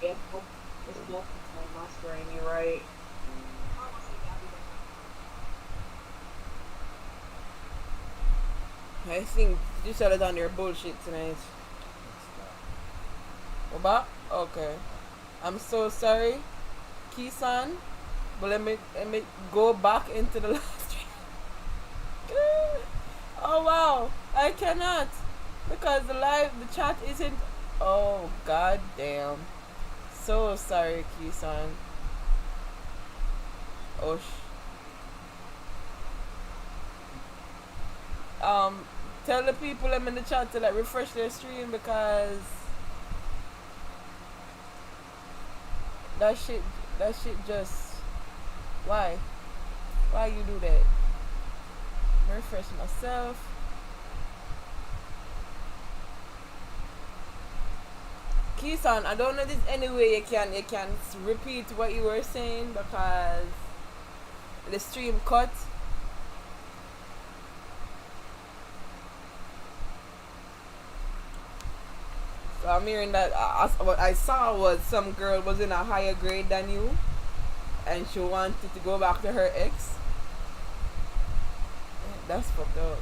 Yeah, it's multiple mastering, you're right. I think you said it on your bullshit tonight. What? Okay. I'm so sorry, Kisan. But let me go back into the last stream. Oh wow, I cannot because the chat isn't. Oh god damn. So sorry, Kisan. Oh um, tell the people I'm in the chat to like refresh their stream because that shit that shit just why you do that? I'm refresh myself. Kisan, I don't know if there's any way you can repeat what you were saying because the stream cut. So I'm hearing that what I saw was some girl was in a higher grade than you, and she wanted to go back to her ex. That's fucked up.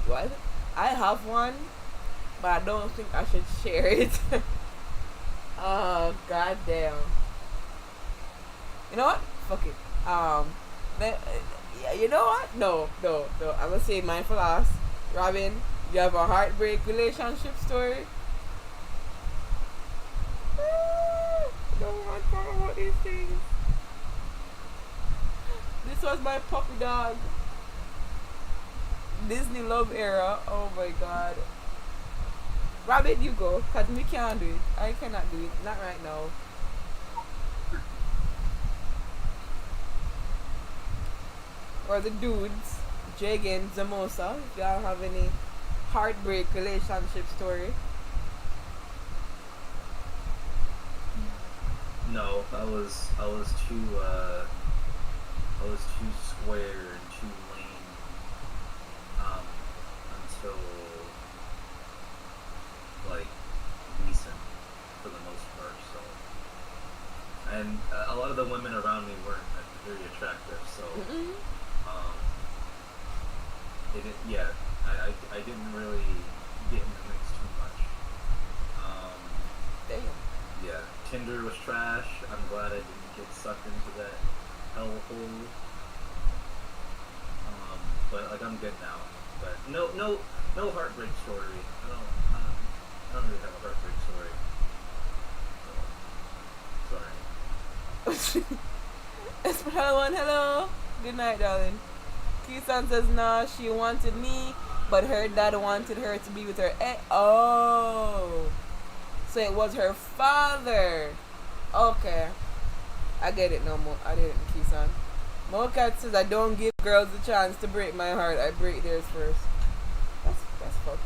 What? I have one, but I don't think I should share it. Oh god damn. You know what? Fuck it. Yeah, you know what? No. I'm gonna say mine for last. Robin, you have a heartbreak relationship story. I don't want to talk about these things. This was my puppy dog. Disney love era. Oh my god. Rabbit, you go, cause we can't do it. I cannot do it. Not right now. Or the dudes, Jagan, Zamosa. If y'all have any heartbreak relationship story. No, I was too square and too lame until like recent for the most part. So, and a lot of the women around me weren't very attractive. So, it didn't. Yeah, I didn't really get in the mix too much. Damn. Yeah, Tinder was trash. I'm glad I didn't get sucked into that hellhole. But like I'm good now. But no heartbreak story. I don't really have a heartbreak story. So, sorry. Hello, hello. Good night, darling. Kisan says, nah, she wanted me, but her dad wanted her to be with her ex. Oh. So it was her father. Okay. I get it no more. I didn't, Kisan. Mokat says, I don't give girls the chance to break my heart. I break theirs first. That's fucked.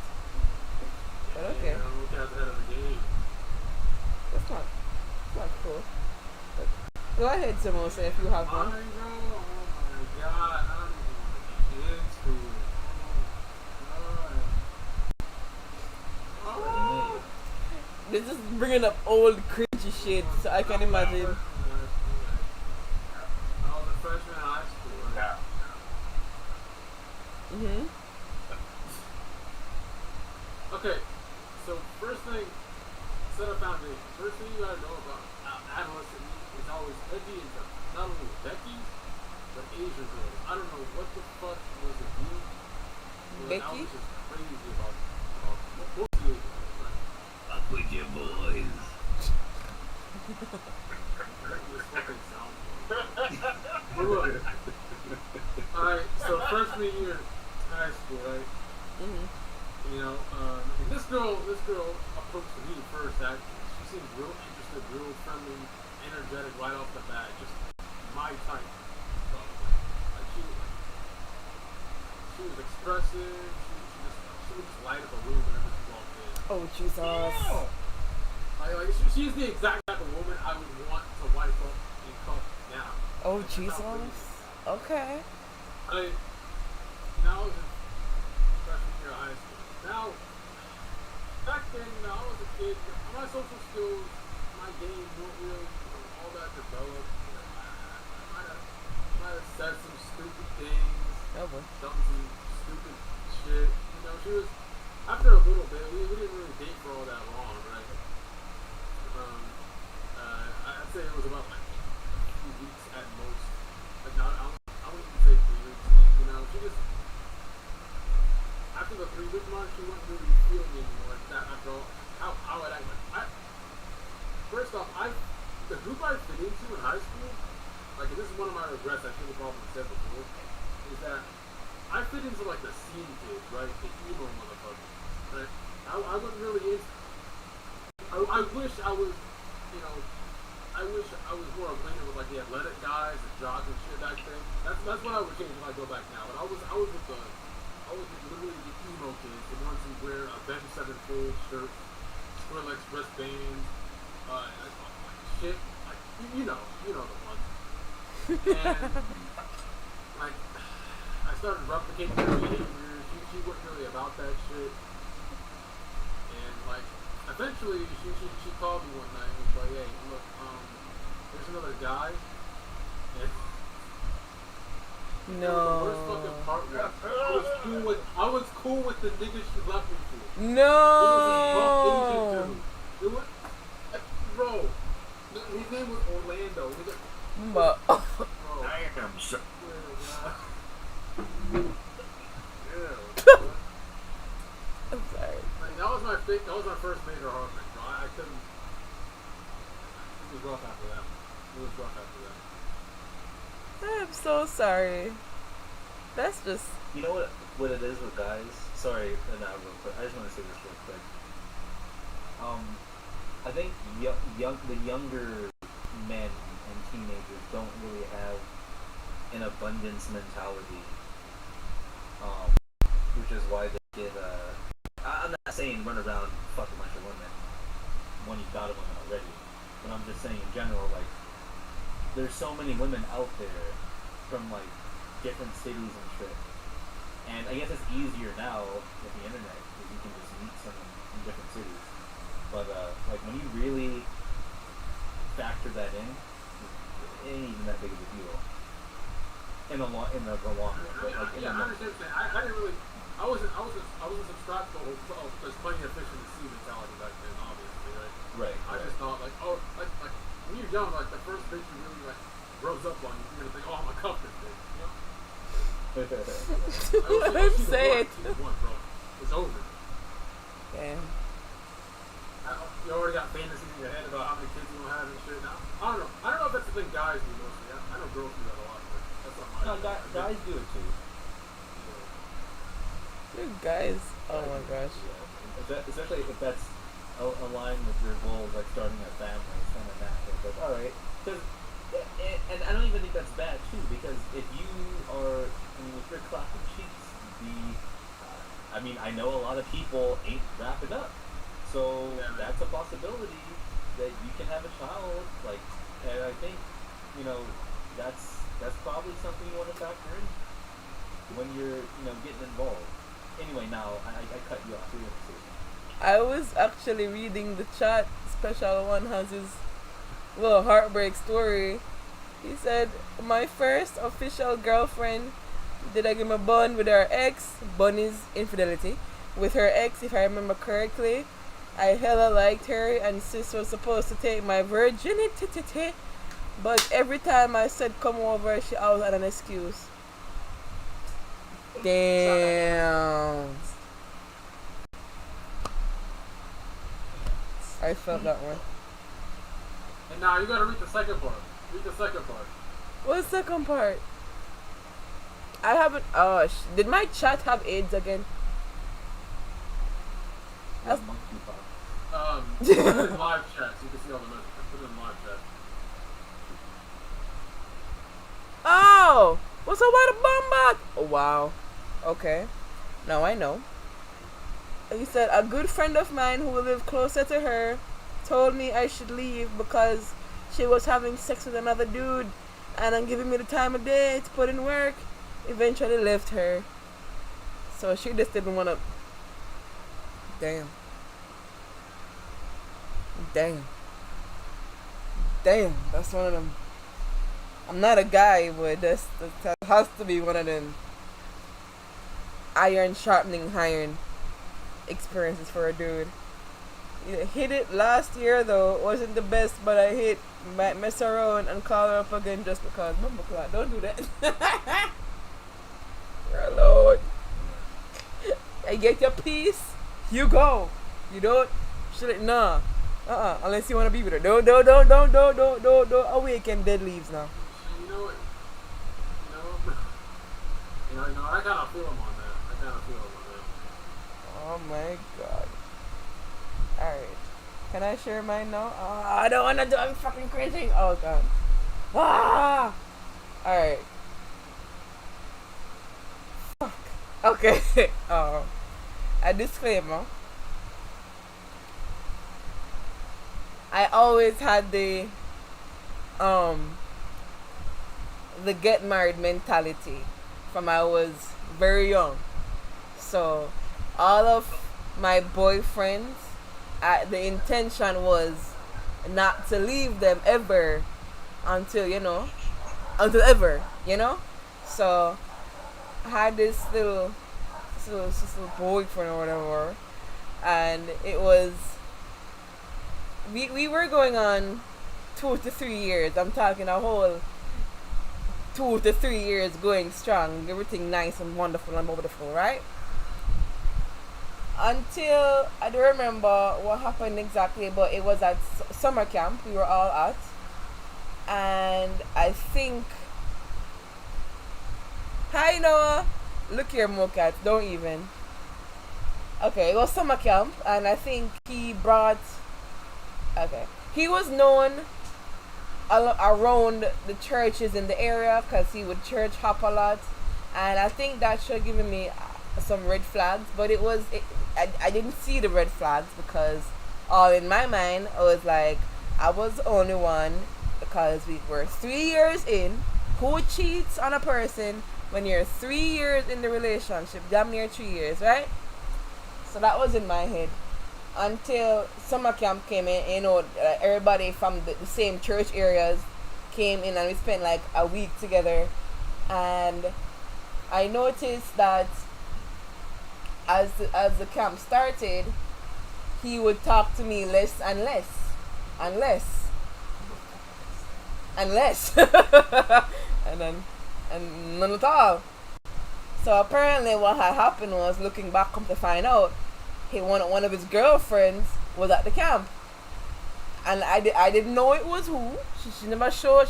But okay. That's not cool. But go ahead, Samosa, if you have one. Oh my god, I don't even want to get into it. Oh, This is bringing up old cringy shit, so I can imagine. I was a freshman in high school. Right? Mm-hmm. Okay, so first thing, set a foundation. First thing you gotta know about adolescent me is always heavy into not only Becky's, but Asian girls. I don't know what the fuck was it me. Becky? I was just crazy about most of the Asian girls, right? Fuck with your boys. This fucking sound. Look. Alright, so freshman year high school, right? Mm-hmm. You know, and this girl approached me first. Actually, she seemed real interested, real friendly, energetic right off the bat. Just my type. So, like she was expressive. She would just light up a room whenever she walked in. Oh, Jesus. She's the exact type of woman I would want to wife up and cuff now. Oh, Like, that's how pretty Jesus. she is. Okay. Now I was in freshman year of high school. Now, back then, I was a kid. My social skills, my over. Done some stupid shit. You know, she was after a little bit. We didn't really date for all that long, right? I'd say it was about like a few weeks at most. Like not, I wouldn't even say 3 weeks. And, you know, she just after the 3 week mark, she wasn't really feeling me anymore. That after all, how would I first off, the group I fit into in high school, like this is one of my regrets. I should have probably said before, is that I fit into like the scene kids, right? The emo motherfuckers, right? I wasn't really into. I wish I was, you know, I wish I was more acquainted with like the athletic guys, the jocks and shit back then. That's what I would change if I go back now. But I was with literally the emo kids, the ones who wear a Ben Sevenfold shirt, Skrillex wristbands, shit, like you know the ones. And like I started replicating her behavior. She wasn't really about that shit. And like eventually she called me one night and was like, hey, look, there's another guy. And No. the worst fucking part was I was cool with the nigga she left me for. No. It was bro. His name was Orlando. But Bro. I am so. I'm sorry. Like, that was my first major heartbreak, bro. I couldn't. It was rough after that. I'm so sorry. That's just You know what it is with guys? Sorry, not real quick. I just want to say this real quick. I think the younger men and teenagers don't really have an abundance mentality. Which is why they get. I'm not saying run around fuck a bunch of women when you've got a woman already, but I'm just saying in general, like there's so many women out there from like different cities and shit. And I guess it's easier now with the internet because you can just meet someone in different cities. But like when you really factor that in, it ain't even that big of a deal. In the long run, but like I understand that. I didn't really. I wasn't subscribed to the whole. There's plenty of fish in the sea mentality back then, obviously, right? Right. I just thought like, oh, like when you're young, like the first bitch you really like grows up on, you're gonna think, oh, I'm a cuff this bitch, you know? I'm saying. One, bro. It's over. Yeah. You already got fantasies in your head about how many kids you gonna have and shit. Now, I don't know if that's the thing guys do mostly. I know girls do that a lot, but that's not my. No, guys do it too. You guys, oh my gosh. Yeah. Especially if that's aligned with your goals, like starting a family. It's kind of natural. But all right, and I don't even think that's bad too, because if you are, if you're clapping cheeks, I mean, I know a lot of people ain't wrapping up, so that's a possibility that you can have a child. Like, and I think, that's probably something you want to factor in when you're, getting involved. Anyway, now I cut you off. I was actually reading the chat. Special One has his little heartbreak story. He said, my first official girlfriend did I give him a bun with her ex, Bunny's infidelity, with her ex, if I remember correctly. I hella liked her, and sis was supposed to take my virginity, but every time I said come over, she always had an excuse. Damn. I felt that one. And now you gotta read the second part. What's the second part? I haven't. Oh, did my chat have AIDS again? That's monkeypox. Put it in live chat so you can see all the messages. Put it in live chat. Oh, what's up with the bomb? Oh, wow. Okay, now I know. He said a good friend of mine who lived closer to her told me I should leave because she was having sex with another dude and giving me the time of day to put in work. Eventually left her. So she just didn't want to. Damn. That's one of them. I'm not a guy, but that has to be one of them. iron sharpening iron experiences for a dude. You hit it last year though, wasn't the best, but I hit, might mess around and call her up again just because. Bumbleclad, don't do that. You're alone. I get your piece, you go. You don't, nah. Unless you want to be with her. Don't awaken dead leaves now. You know what? I kind of feel him on that. Oh my god. Alright. Can I share mine now? I don't want to do, I'm fucking cringing. Oh god. Alright. Fuck. Okay. A disclaimer. I always had the get married mentality from I was very young. So all of my boyfriends, the intention was not to leave them ever until ever. So I had this little boyfriend or whatever, and it was we were going on 2 to 3 years. I'm talking a whole 2 to 3 years going strong, everything nice and wonderful and beautiful, right? Until I don't remember what happened exactly, but it was at summer camp we were all at, and I think, hi Noah, look here Mokat, don't even. Okay, it was summer camp, and I think he was known around the churches in the area because he would church hop a lot, and I think that should have given me some red flags, but I didn't see the red flags because all in my mind I was like, I was the only one, because we were 3 years in. Who cheats on a person when you're 3 years in the relationship, damn near 3 years, right? So that was in my head until summer camp came in. Everybody from the same church areas came in, and we spent like a week together, and I noticed that as the camp started, he would talk to me less and less and less and less and none at all. So apparently what had happened was, looking back, come to find out, one of his girlfriends was at the camp, and I didn't know it was who. She never showed.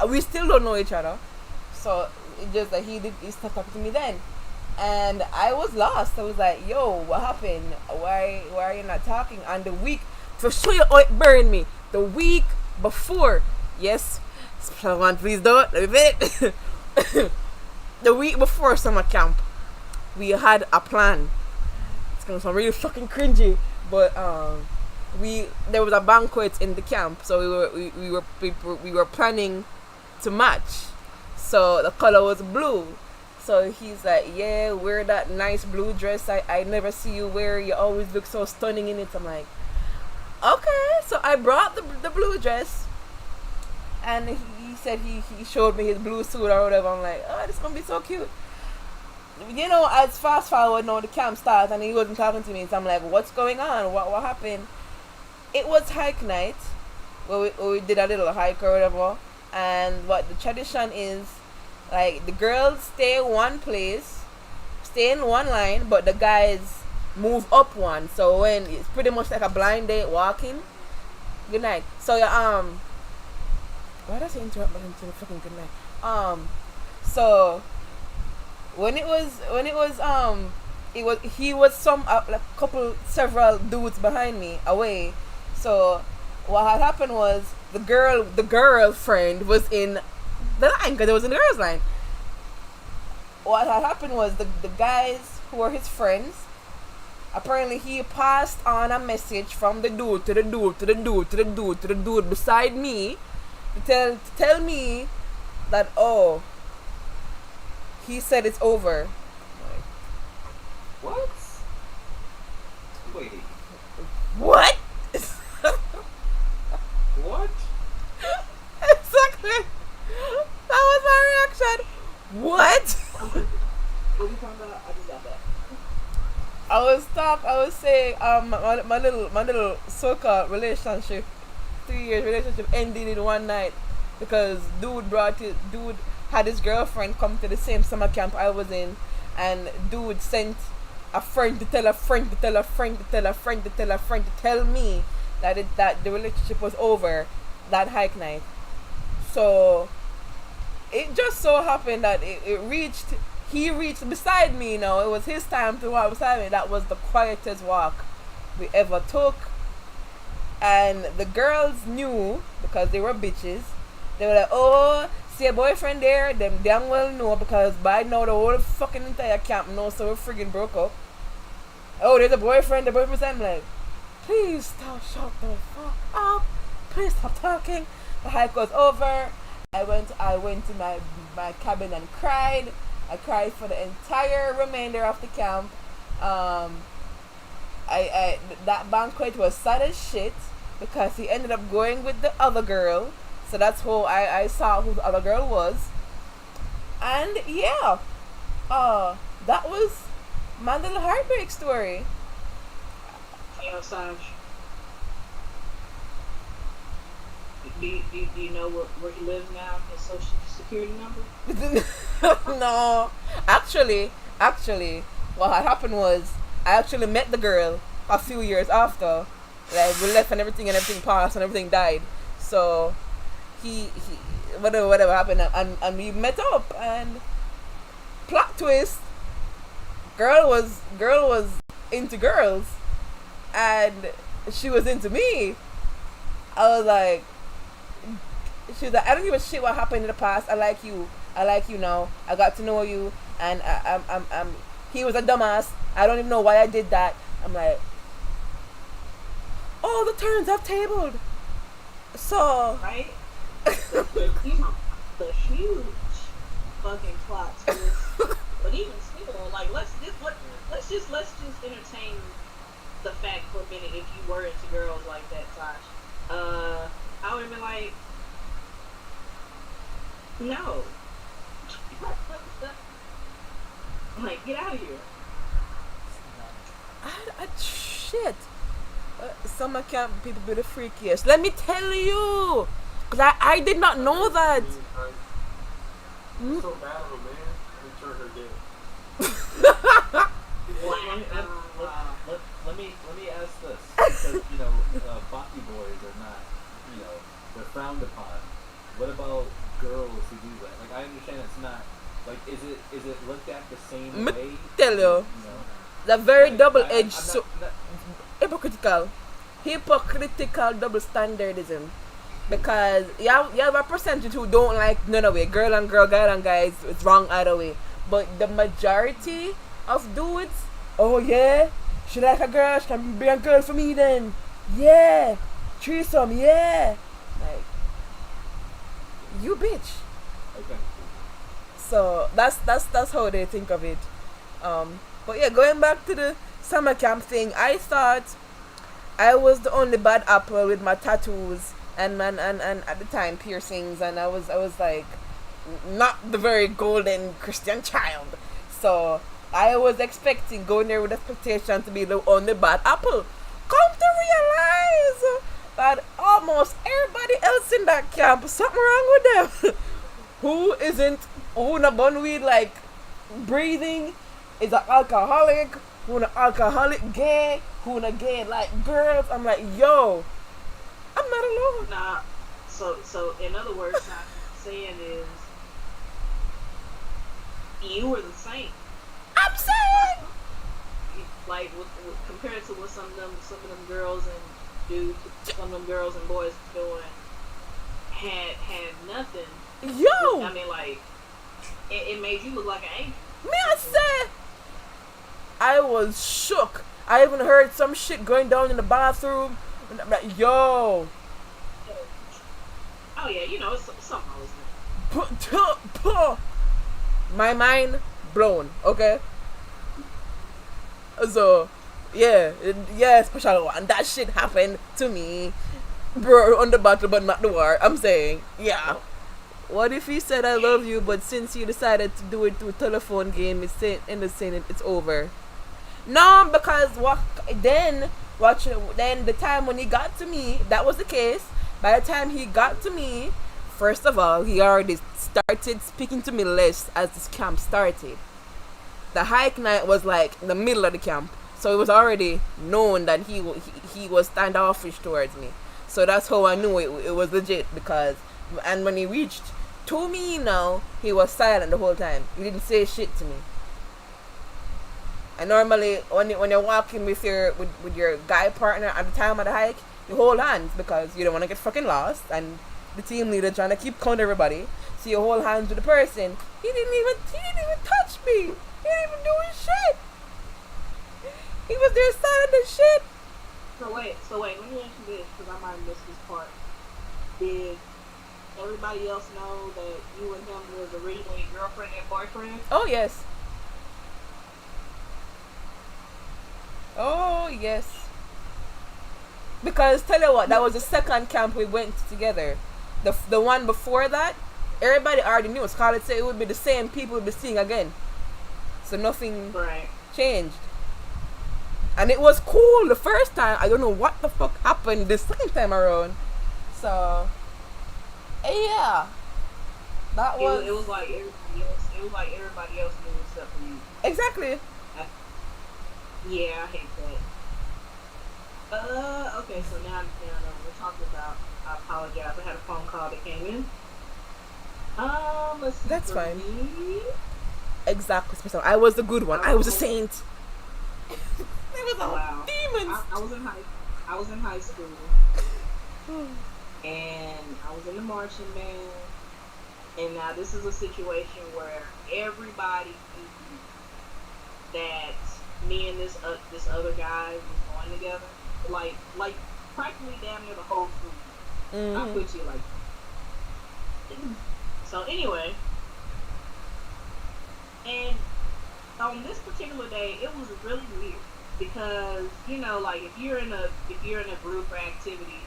We still don't know each other. So it just that he started talking to me then, and I was lost. I was like, yo, what happened? Why are you not talking? And the week, to show you how it burned me, the week before, yes, someone please don't let me fit. The week before summer camp, we had a plan. It's gonna sound really fucking cringy, but there was a banquet in the camp, so we were planning to match. So the color was blue. So he's like, yeah, wear that nice blue dress I never see you wear. You always look so stunning in it. I'm like, okay. So I brought the blue dress, and he said he showed me his blue suit or whatever. I'm like, oh, this is gonna be so cute. As fast forward now, the camp starts, and he wasn't talking to me. So I'm like, what's going on? What happened? It was hike night, where we did a little hike or whatever. And what the tradition is, like, the girls stay in one place, stay in one line, but the guys move up one. So when it's pretty much like a blind date walking. Good night. So why does he interrupt me into the fucking good night? So when it was he was several dudes behind me away. So what had happened was, the girlfriend was in the line, because it was in the girls' line. What had happened was, the guys who were his friends, apparently he passed on a message from the dude to the dude to the dude to the dude to the dude beside me to tell me that, oh, he said it's over. What? Wait. What? What? Exactly. That was my reaction. What? What are you talking about? talk, I was saying my little so-called relationship, 3 years relationship ended in one night because dude had his girlfriend come to the same summer camp I was in, and dude sent a friend to tell a friend to tell a friend to tell a friend to tell a friend to tell me that the relationship was over that hike night. So it just so happened that he reached beside me. It was his time to walk beside me. That was the quietest walk we ever took. And the girls knew because they were bitches. They were like, oh, see a boyfriend there? Them damn well know because by now the whole fucking entire camp knows, so we friggin' broke up. Oh, there's a boyfriend. The boyfriend said, I'm like, please stop, shut the fuck up. Please stop talking. The hike was over. I went to my cabin and cried. I cried for the entire remainder of the camp. That banquet was sad as shit because he ended up going with the other girl. So that's who I saw who the other girl was. And yeah, that was my little heartbreak story. Saj, do you know where he lives now? His social security number? No, actually, what had happened was I actually met the girl a few years after. Like we left and everything passed and everything died. So he whatever happened and we met up, and plot twist, girl was into girls and she was into me. I was like, she was like, I don't give a shit what happened in the past. I like you now. I got to know you, and I'm he was a dumbass. I don't even know why I did that. I'm like, all the turns have tabled. So right? The huge fucking plot twist. But even still, like let's just entertain the fact for a minute. If you were into girls like that, Tosh, I would have been like, no. Like, get out of here. Shit. Summer camp people be the freakiest. Let me tell you, because I did not know that. So bad of a man, and turn her gay. Let me ask this, because Baki boys are not, they're frowned upon. What about girls who do that? Like, I understand it's not. Like, is it looked at the same way? Tell you, the very double-edged, hypocritical double standardism. Because you have a percentage who don't like none of it. Girl and girl, guy and guys, it's wrong either way. But the majority of dudes, oh yeah, she like a girl, she can be a girl for me then. Yeah, threesome, yeah. Like, you bitch. Okay. So that's how they think of it. But yeah, going back to the summer camp thing, I thought I was the only bad apple with my tattoos and at the time piercings, and I was like not the very golden Christian child. So I was expecting going there with expectation to be the only bad apple. Come to realize that almost everybody else in that camp, something wrong with them. Who not bun weed like breathing, is an alcoholic, who an alcoholic gay, who not gay like girls. I'm like, yo, I'm not alone. Nah. So in other words, what I'm saying is you were the saint. I'm saying, Like compared to what some of them girls and dudes, some of them girls and boys doing, had nothing. yo, I mean, like it made you look like an angel. me I say, I was shook. I even heard some shit going down in the bathroom, and I'm like, yo. Oh yeah, it's something I was doing. My mind blown, okay? So, yeah, special one. That shit happened to me. Bro, on the battle, but not the war. I'm saying, yeah. What if he said I love you, but since you decided to do it through a telephone game, it's saying it's over? No, because then the time when he got to me, that was the case. By the time he got to me, first of all, he already started speaking to me less as this camp started. The hike night was like the middle of the camp, so it was already known that he was standoffish towards me. So that's how I knew it was legit because, and when he reached to me now, he was silent the whole time. He didn't say shit to me. And normally, when you're walking with your guy partner at the time of the hike, you hold hands because you don't want to get fucking lost. And the team leader trying to keep count everybody, so you hold hands with the person. He didn't even touch me. He didn't even do his shit. He was there silent as shit. So wait, let me ask you this, because I might have missed this part. Did everybody else know that you and him was originally girlfriend and boyfriend? Oh yes. Oh yes. Because tell you what, that was the second camp we went together. The one before that, everybody already knew. Scarlett said it would be the same people we'd be seeing again. So nothing Right. changed. And it was cool the first time. I don't know what the fuck happened the second time around. So yeah. That was It was like everybody else. It was like everybody else knew except for you. exactly. Yeah, I hate that. Okay, so now we're talking about. I apologize. I had a phone call that came in. Let's see. That's for fine. me. Exactly. So I was the good one. I was a saint. It was all Wow. demons. I was in high school, and I was in the marching band. And now this is a situation where everybody knew that me and this other guy was going together. Like practically damn near the whole school. I put you like. So anyway, and on this particular day, it was really weird because like if you're in a group or activity,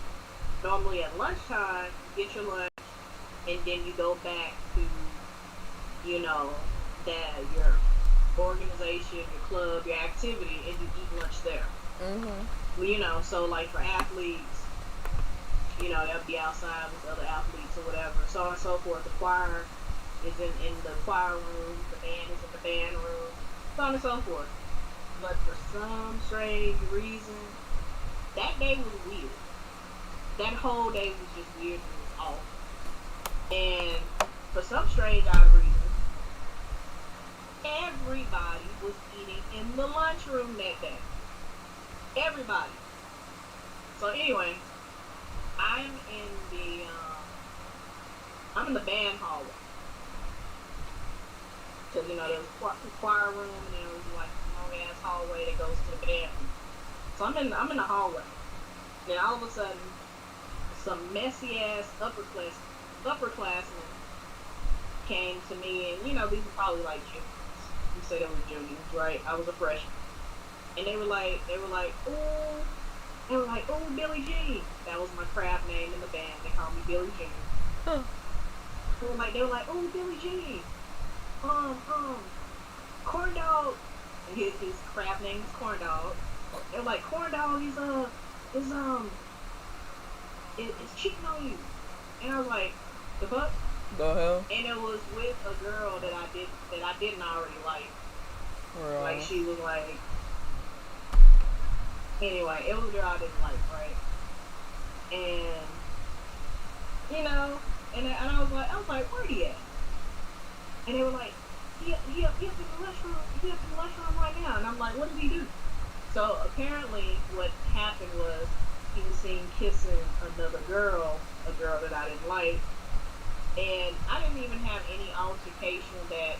normally at lunchtime you get your lunch and then you go back to that your organization, your club, your activity, and you eat lunch there. So like for athletes, they'll be outside with other athletes or whatever, so on and so forth. The choir is in the choir room, the band is in the band room, so on and so forth. But for some strange reason, that day was weird. That whole day was just weird and it was off. And for some strange odd reason, everybody was eating in the lunchroom that day. Everybody. So anyway, I'm in the band hallway. Because there's a choir room and there was like a long ass hallway that goes to the band room. So I'm in the hallway. Then all of a sudden, some messy ass upperclassmen came to me, and these were probably like juniors. You said they were juniors, right? I was a freshman. And they were like, oh, Billie Jean. That was my craft name in the band. They called me Billie Jean. Huh. They were like, oh, Billie Jean. Corn Dog. And his craft name is Corn Dog. They were like, Corn Dog is cheating on you. And I was like, the fuck? The hell? And it was with a girl that I didn't already like. Right. Like she was like. Anyway, it was a girl I didn't like, right? And and I was like, where he at? And they were like, he up in the lunchroom. He up in the lunchroom right now. And I'm like, what did he do? So apparently, what happened was he was seen kissing another girl, a girl that I didn't like, and I didn't even have any altercation that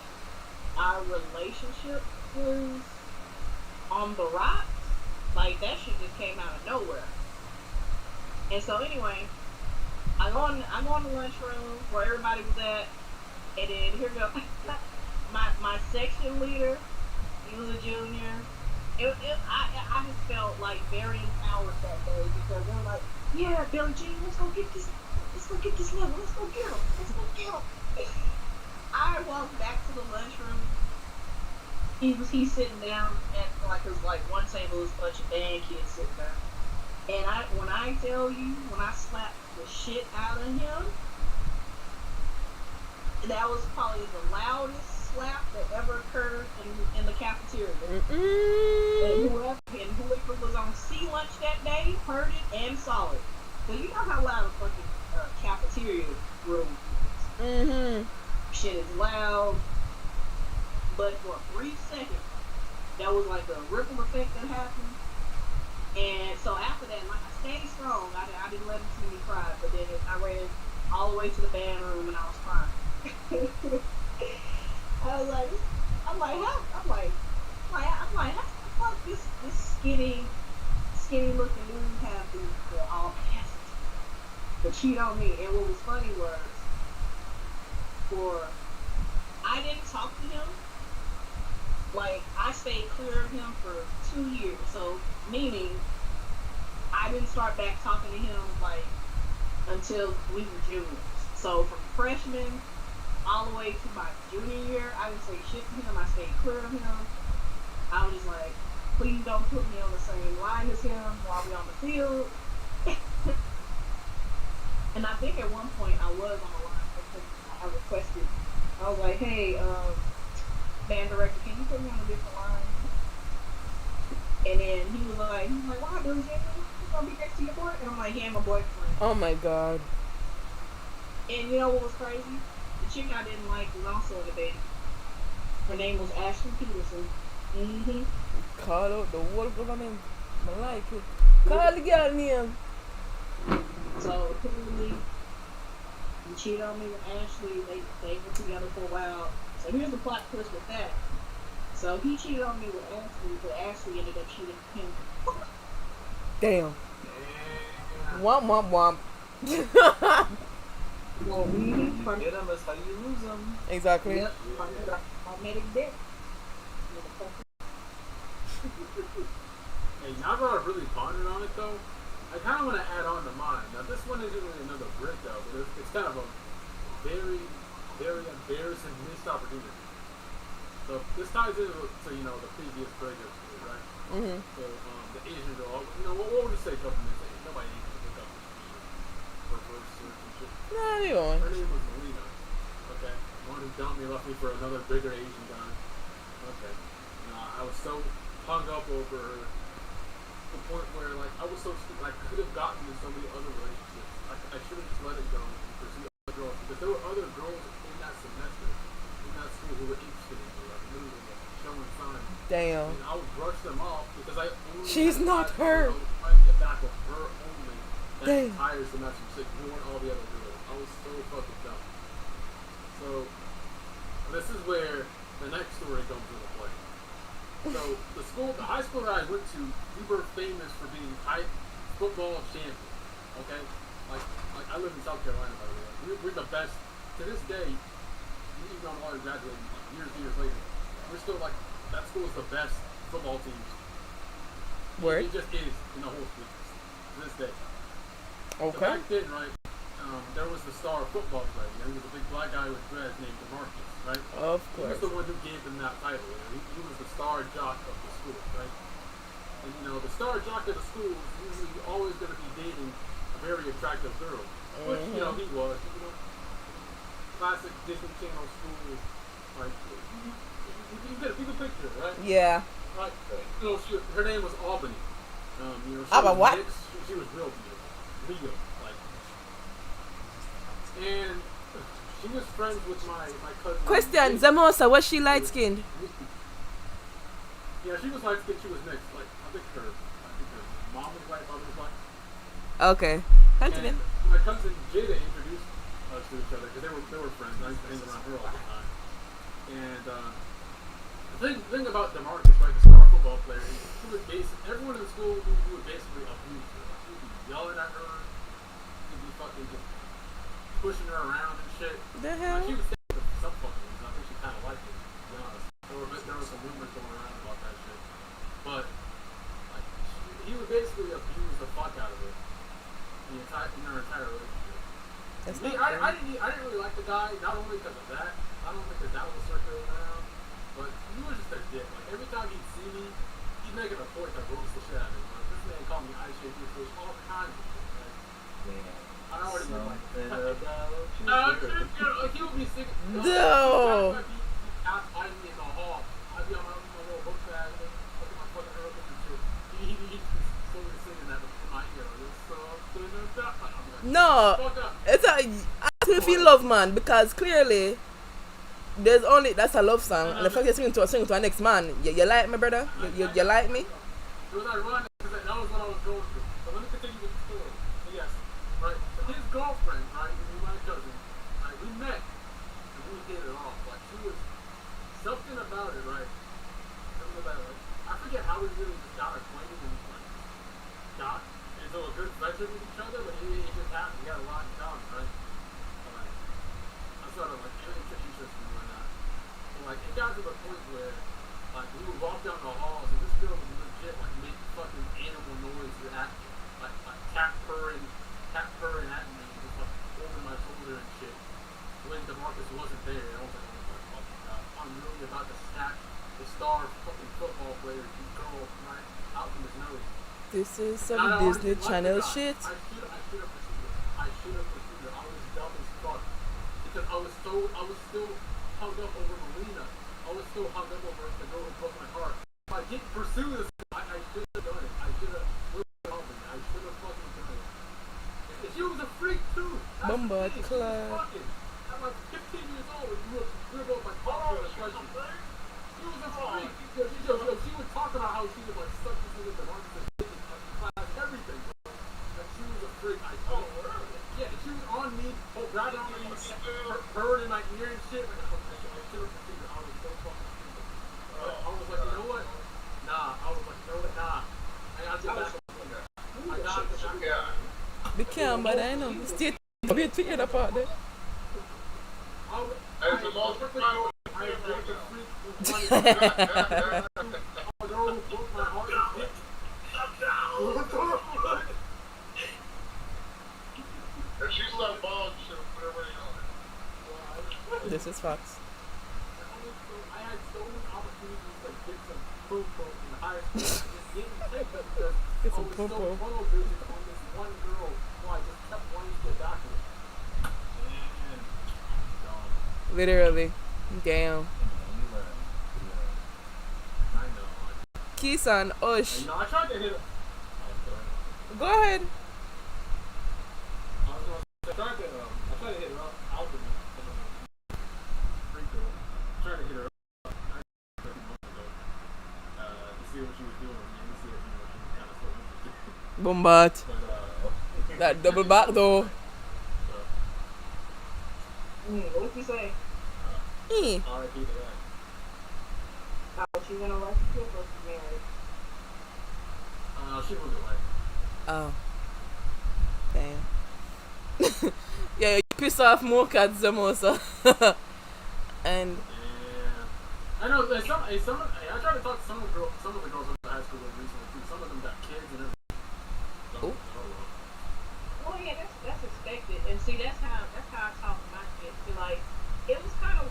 our relationship was on the rocks. Like that shit just came out of nowhere. And so anyway, I go in the lunchroom where everybody was at, and then here go my section leader. He was a junior. I just felt like very empowered that day because they were like, yeah, Billie Jean, let's go get this level, let's go get him. I walked back to the lunchroom he's sitting down at like cause like one table is a bunch of band kids sitting down. And when I tell you when I slapped the shit out of him, that was probably the loudest slap that ever occurred in the cafeteria. And whoever was on C lunch that day heard it and saw it. So you know how loud a fucking cafeteria room is. Mm-hmm. Shit is loud. But for a brief second, that was like a ripple effect that happened. And so after that, like I stayed strong. I didn't let him see me cry. But then I ran all the way to the band room and I was crying. I was like, I'm like, how the fuck this skinny looking dude have the audacity to cheat on me? And what was funny was, I didn't talk to him. Like I stayed clear of him for 2 years. So meaning, I didn't start back talking to him like until we were juniors. So from freshman all the way to my junior year, I didn't say shit to him. I stayed clear of him. I was just like, please don't put me on the same line as him while we on the field. And I think at one point I was on the line because I requested. I was like, hey, band director, can you put me on a different line? And then he was like, why, Billy Jean? You gonna be next to your boy? And I'm like, he ain't my boyfriend. Oh my god. And you know what was crazy? The chick I didn't like was also in the band. Her name was Ashley Peterson. Mm-hmm. Call out the whole government. I like it. Call the girl name. So apparently, he cheated on me with Ashley. They were together for a while. So here's the plot twist with that. So he cheated on me with Ashley, but Ashley ended up cheating with him. Damn. Yeah. Womp womp womp. Well, You get them, that's how you lose them. Exactly. Yep. Automatic debt. Hey, now that I've really pondered on it though, I kind of want to add on to mine. Now this one isn't really another brick though, but it's kind of a very, very embarrassing missed opportunity. So this ties into the previous breakup story, right? Mm-hmm. So the Asian girl, what would you say? Couple minutes. Nobody ain't gonna look up her first search and shit. Nah, you on. Her name was Melina. Okay. One who dumped me, left me for another bigger Asian guy. Okay. I was so hung up over her to the point where like I was so stupid. I could have gotten into so many other relationships. I should have just let it go and pursue other girls because there were other girls in that semester in that school who were interested in me. Like literally showing signs. Damn. And I would brush them off because I only She's not her. Trying to get back with her only that Damn. entire semester, just ignoring all the other girls. I was so fucking dumb. So this is where the next story comes into play. So the high school that I went to, we were famous for being high football champions. Okay, like I live in South Carolina by the way. We're the best to this day. Even though I'm already graduating, like years later, we're still like that school is the best football team. Word. It just is in the whole school to this day. So Okay. back then, right, there was the star football player. He was a big black guy with dreads named DeMarcus, right? Of He was course. the one who gave him that title. He was the star jock of the school, right? And the star jock of the school is usually always going to be dating a very attractive girl, which he was. Classic Disney Channel school, like you get a picture, right? Yeah. Like, her name was Albany. She Albany was what? mixed. She was real beautiful, like. And she was friends with my cousin. Question, Zamosa, was she light skinned? Yeah, she was light skinned. She was mixed. Like I think her mom was white, father was black. Okay. Continue. And my cousin Jada introduced us to each other because they were friends. I used to hang around her all the time. And the thing about DeMarcus, right, the star football player, he would everyone in the school would basically abuse her. Like, he'd be yelling at her. He'd be fucking just pushing her around and shit. The hell? Like, she was saying some fucking reason. I think she kind of liked it, to be honest. There were some rumors going around about that shit. But like, he would basically abuse the fuck out of her in their entire relationship. That's Me, not I didn't really like the guy, not only because of that, not only because that was circulating around, But he was just a dick. Like every time he'd see me, he'd make it a point to roast the shit out of me. Like this man called me ice shaped fish, all kinds of shit. Like, I already been like, like he would be singing. No. He'd outside me in the hall. I'd be on my little book bag, looking at my fucking aerobics and shit. He'd be slowly singing that in my ear. There's something about. I'm like, No, fuck up. it's a. I still feel love, man, because clearly there's only that's a love song, and the fact you're singing to a next man, you like me, brother? You like me? It was ironic because that was what I was going through. But let me continue with the story. So yes, right. So his girlfriend, right, who was my cousin, right, we met and we hit it off. Like she was something about it, right? Something about it. Like, I forget how we really just got acquainted and like got into a good friendship with each other, but it just happened. We had a lot in common, right? I sort of like interesting and whatnot. But like it got to the point where like we would walk down the halls and this girl would legit like make fucking animal noises at me. Like cat purring at me and just like over my shoulder and shit. When DeMarcus wasn't there, I was like, oh my fucking god, I'm really about to snatch the star fucking football player girl right out from his nose. This is And some I Disney honestly Channel liked the guy. shit. I should have pursued her. I was dumb as fuck. Because I was still hung up over Melina. I was still hung up over the girl who broke my heart. If I didn't pursue this, I should have done it. I should have fucking done it. And she was a freak too. That's Bumba the thing. She was Club. fucking. I'm like 15 years old and grew up like popular freshman. She was a freak. She would talk about how she would like suck this nigga the market and class, everything. Like she was a freak. Yeah, she was on me, grabbing on me, bird in my ear and shit. Like, I should have pursued her. I was so fucking stupid. I was like, you know what? Nah. I was like, you know what? Nah. I gotta get back on her. I gotta get back on her. The camera, I know. Stay wait to hear the part there. As the most proud, I am going to freak with one a girl who broke my heart and shit. If she slept bald, she should have put everybody on it. This is facts. I had so many opportunities to get some poo-poo in high school. I just didn't take them because Get I some was so poo-poo. tunnel vision on this one girl who I just kept wanting to get back with. Literally. Damn. I know. Kisan, Ush. You know, I tried to hit her. Go ahead. I tried to hit her out with me. Freak girl. Trying to hit her up. To see what she was doing with me and to see if she was kind of so interested. Bombat. But, That double back though. What'd you say? Eh. R.I.P. to that. Oh, she's in a relationship or she's married? She moved away. Oh. Damn. Yeah, you piss off more cats the most. And Yeah. I know. I tried to talk to some of the girls I went to high school with recently too. Some of them got kids and everything. So, Ooh. Well, yeah, that's expected. And see, that's how I talk to my kids. So, like, it was kind of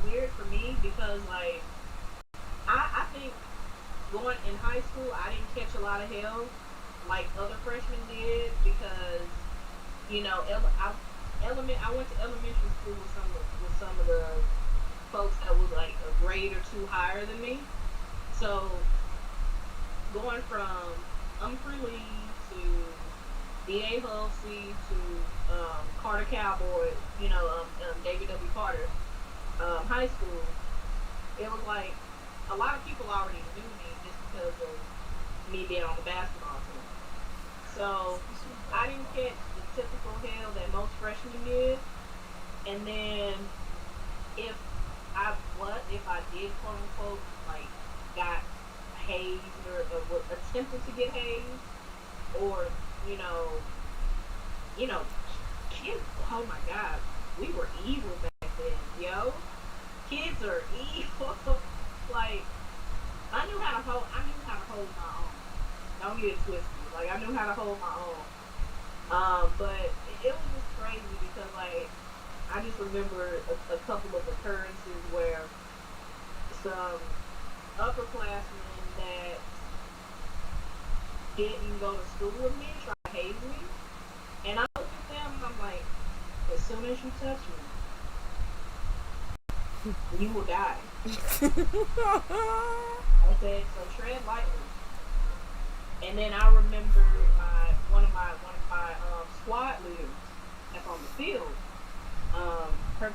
weird for me because, like, I think going in high school, I didn't catch a lot of hell like other freshmen did because, you know, I went to elementary school with some of the folks that was like a grade or two higher than me. So going from Humphrey Lee to D.A. Hussey to Carter Cowboy, you know, David W. Carter high school, it was like a lot of people already knew me just because of me being on the basketball team. So I didn't catch the typical hell that most freshmen did. And then if I did quote unquote like got hazed or was attempted to get hazed or kids, oh my god, we were evil back then, yo. Kids are evil. Like I knew how to hold my own. Don't get it twisted. Like I knew how to hold my own. But it was just crazy because like I just remember a couple of occurrences where some upperclassmen that didn't go to school with me, try to haze me. And I look at them and I'm like, as soon as you touch me, you will die. I said, so tread lightly. And then I remember one of my squad leaders that's on the field. Her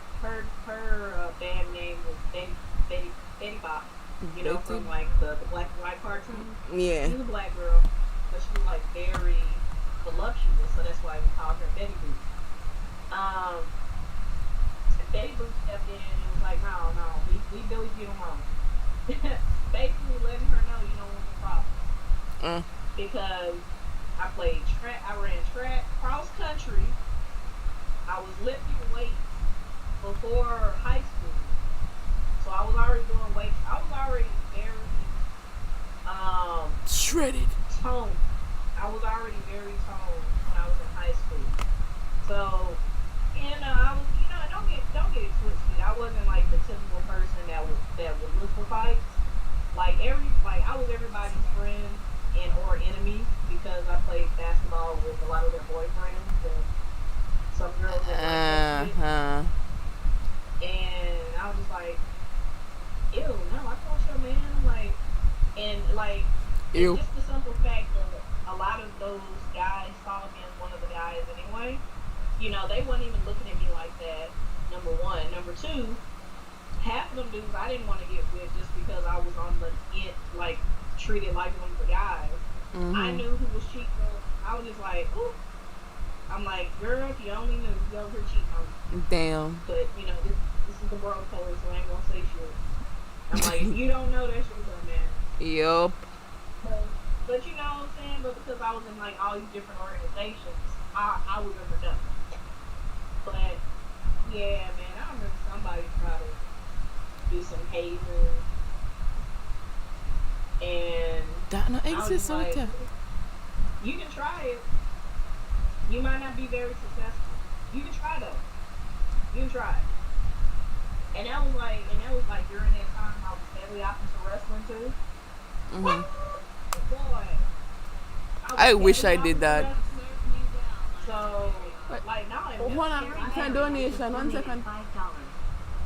band name was Betty Bop. You know, from like the black and white cartoon. Yeah. She's a black girl, but she was like very voluptuous, so that's why we called her Betty Boop. Betty Boop stepped in and was like, no, we Billy get them wrong. Basically letting her know you don't want the problem. Because I played track, I ran track, cross country. I was lifting weights before high school. So I was already doing weights. I was already very shredded. Toned. I was already very toned when I was in high school. So, I was, don't get it twisted. I wasn't like the typical person that would look for fights. I was everybody's friend and or enemy because I played basketball with a lot of their boyfriends and some girls that like that shit. And I was just like, ew, no, I thought your man, ew. Just the simple fact that a lot of those guys saw me as one of the guys anyway. They weren't even looking at me like that, number one. Number two, half of them dudes I didn't want to get with just because I was on the end, treated like one of the guys. I knew who was cheating. I was just like, ooh. I'm like, girl, if you only knew, you over here cheating on me. Damn. But, this is the world color, so I ain't gonna say shit. I'm like, if you don't know, that shit was man. Yup. But you know what I'm saying? But because I was in all these different organizations, I would never know. But yeah, man, I remember somebody try to do some hazing, and that not I was exist just like, out there. you can try it. You might not be very successful. You can try though. You can try it. And that was like during that time I was heavily off into wrestling too. Boy, I wish I did that. So, now Hold on, it's a donation. 1 second.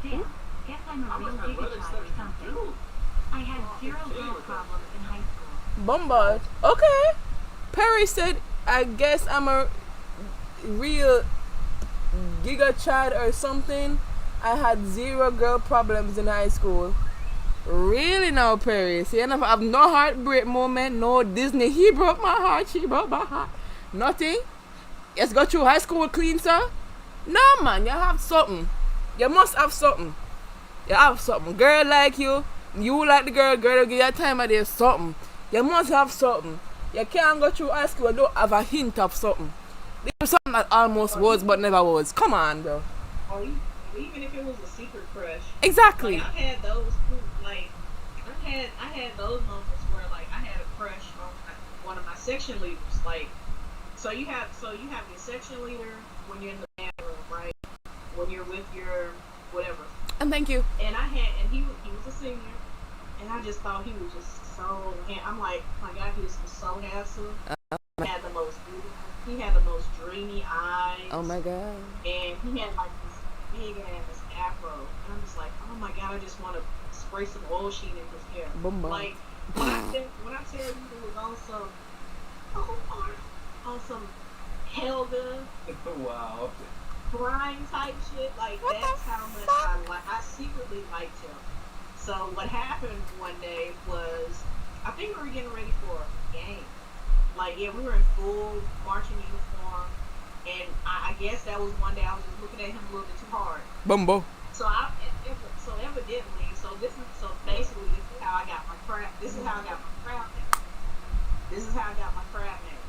Damn, guess I'm a real giga child or something. I had zero girl problems in high school. Bombard. Okay. Perry said, I guess I'm a real giga child or something. I had zero girl problems in high school. Really now, Perry? See, I never have no heartbreak moment, no Disney. He broke my heart, she broke my heart. Nothing. Just got through high school clean, sir? No, man, you have something. You must have something. You have something. Girl like you like the girl will give you time of day, something. You must have something. You can't go through high school and don't have a hint of something. There's something that almost was but never was. Come on, bro. Or even if it was a secret crush. Exactly. I've had those too. I had those moments where I had a crush on one of my section leaders. So you have your section leader when you're in the band room, right? When you're with your whatever. And thank you. And he was a senior, and I just thought he was just so. I'm like, my God, he was so handsome. He had the most beautiful. He had the most dreamy eyes. Oh my God. And he had this big ass afro, and I'm just like, oh my God, I just want to spray some oil sheen in his hair. Boom, when I tell you it was on some, on some Helga, Wow. crime type shit, What that's the how much I secretly liked him. So what happened one day was, I think we were getting ready for a game. We were in full marching uniform, and I guess that was one day I was just looking at him a little bit too hard. Bumbo. So evidently, this is how I got my crap. This is how I got my crap name.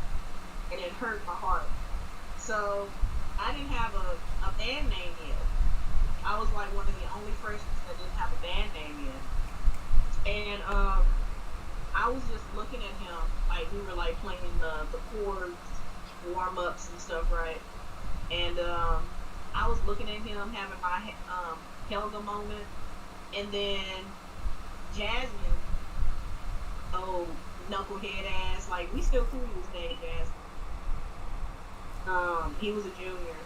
And it hurt my heart. So I didn't have a band name yet. I was one of the only freshmen that didn't have a band name yet. And I was just looking at him we were playing the chords, warm ups and stuff, right? And I was looking at him having my Helga moment, and then Jasmine, oh knucklehead ass, like we still cool with his name Jasmine. He was a junior,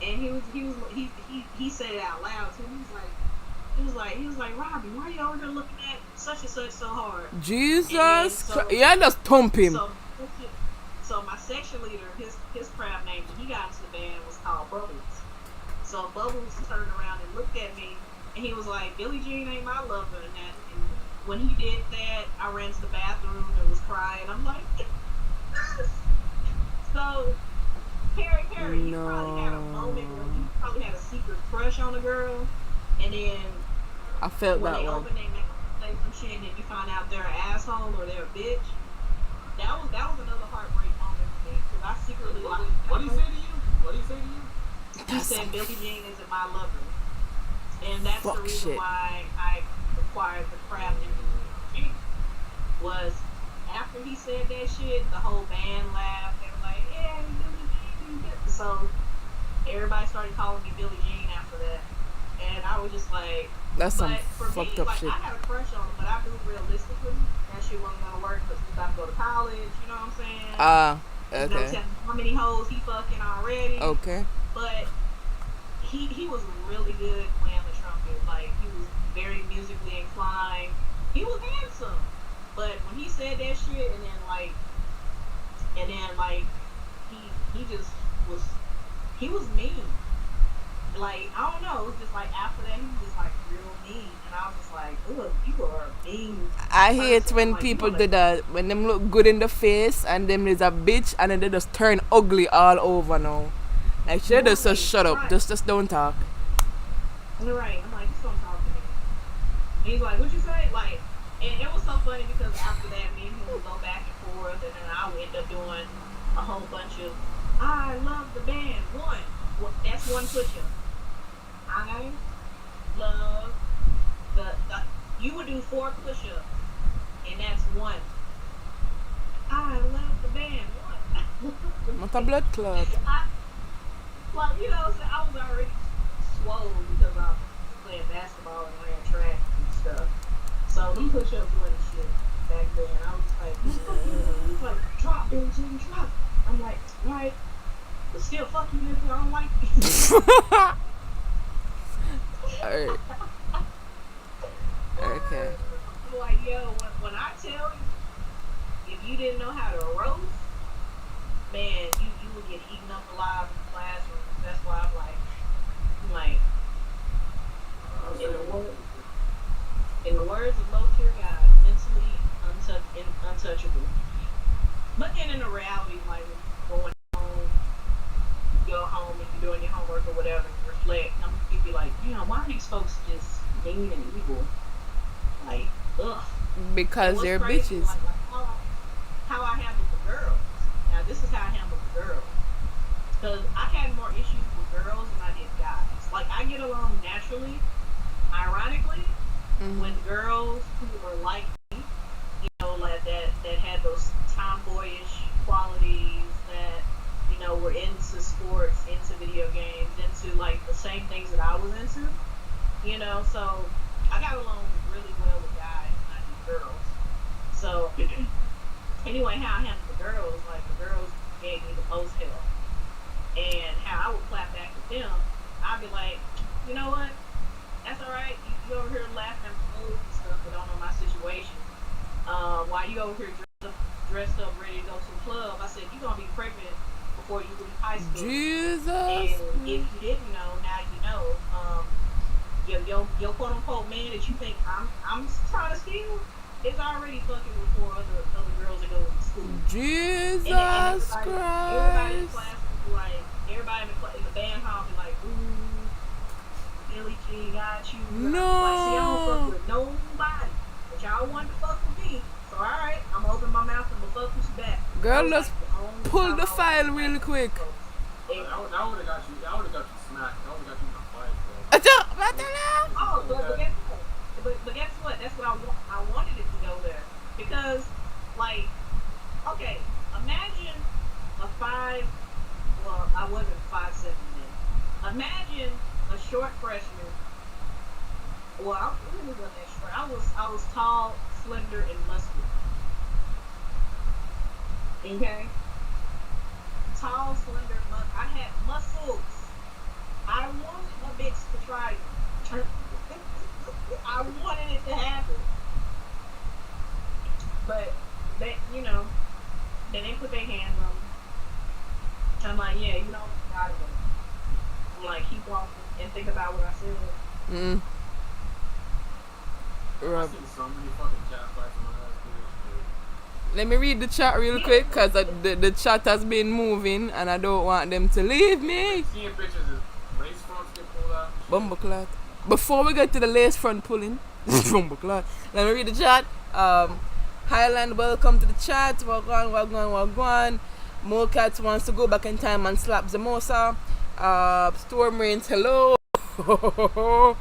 and he said it out loud too. He was like, Robbie, why are you over here looking at such and such so hard? Jesus So, Christ. Yeah, just thump him. So my section leader, his crap name when he got into the band was called Bubbles. So Bubbles turned around and looked at me, and he was like, Billie Jean ain't my lover, and that. And when he did that, I ran to the bathroom and was crying. I'm like, yes. So Perry, you probably had a moment where you probably had a secret crush on a girl, and then I felt when that they one. open their mouth and say some shit, and then you find out they're an asshole or they're a bitch. That was another heartbreak moment for me because I secretly like. What did he say to you? What did he say to you? He said Billie Jean isn't my lover, and that's the reason shit. why I acquired the craft in Billie Jean. Was after he said that shit, the whole band laughed. They were like, "Yeah, Billie Jean." So everybody started calling me Billie Jean after that, and I was just like, That's some but for fucked me, up like, shit. I had a crush on him, but I knew realistically that shit wasn't gonna work because we about to go to college. You know what I'm saying? You know, Okay. telling how many hoes he fucking already. Okay. But he was really good playing the trumpet. Like he was very musically inclined. He was handsome. But when he said that shit, and then like he just was mean. Like I don't know, it was just like after that he was just like real mean, and I was just like, ugh, you are a mean. I hate person. when Like, people you do that. When them look good in the face and them is a bitch and then they just turn ugly all over now. Like should just Right, shut up. right. Just don't talk. You're right. I'm like, just don't talk to me. And he's like, what'd you say? Like, and it was so funny because after that, me and him would go back and forth, and then I would end up doing a whole bunch of, I love the band. That's one push-up. I love the you would do 4 push-ups, and that's one. I love the band. One. Not a blood clot. Well, you know, so I was already swole because I was playing basketball and ran track and stuff. So them push-ups wasn't shit back then. I was just like, he's like, drop, Billie Jean, drop. I'm like, right, but still, fuck you, nigga. I don't like you. Alright. Okay. I'm like, yo, when I tell you, if you didn't know how to roast, man, you would get eaten up alive in the classroom. That's why I'm like, in the words of low tier God, mentally untouchable. But then in the reality, like when you go home and you're doing your homework or whatever, and you reflect, you'd be like, damn, why are these folks just mean and evil? Like, ugh. Because they're crazy, bitches. like how I handled the girls. Now this is how I handled the girls. Because I had more issues with girls than I did guys. Like I get along naturally, ironically, with girls who were like me, you know, like that had those tomboyish qualities, that, you know, were into sports, into video games, into like the same things that I was into. You know, so I got along really well with guys, not just girls. So anyway, how I handled the girls, like the girls gave me the most help. And how I would clap back at them, I'd be like, you know what? That's all right. You over here laughing and stuff, but don't know my situation. While you over here dressed up, ready to go to the club, I said, you're going to be pregnant before you leave high school. Jesus. And if you didn't know, now you know. Your quote unquote man that you think I'm trying to steal is already fucking with 4 other girls that go to school. Jesus and Christ. Everybody in the class would be like, everybody in the band hall would be like, ooh, Billie Jean got you. No. Like, see, I don't fuck with nobody, but y'all wanted to fuck with me. So alright, I'm gonna open my mouth and I'm gonna fuck with you back. Girl, let's pull the file real quick. That would have got you. That would have got you smacked. That would have got you in a fight, bro. Oh, but guess what? That's what I wanted it to go there. Because, like, okay, imagine I wasn't 5'7" then. Imagine a short freshman Well, I really wasn't that short. I was tall, slender, and muscular. Okay, tall, slender, I had muscles. I wanted a bitch to try me. I wanted it to happen, but they didn't put their hands on me. I'm like, yeah, got it. I'm like, keep walking and think about what I said. Mm. I Rob. seen so many fucking chat fights in my high school. Let me read the chat real quick because the chat has been moving and I don't want them to leave me. Seeing bitches is lace fronts get pulled out. Bumbleclot. Before we get to the lace front pulling, Bumbleclot. Let me read the chat. Highland, welcome to the chat. Wagwan, wagwan, wagwan. Mokat wants to go back in time and slap Zamosa. Storm Rains, hello. I'm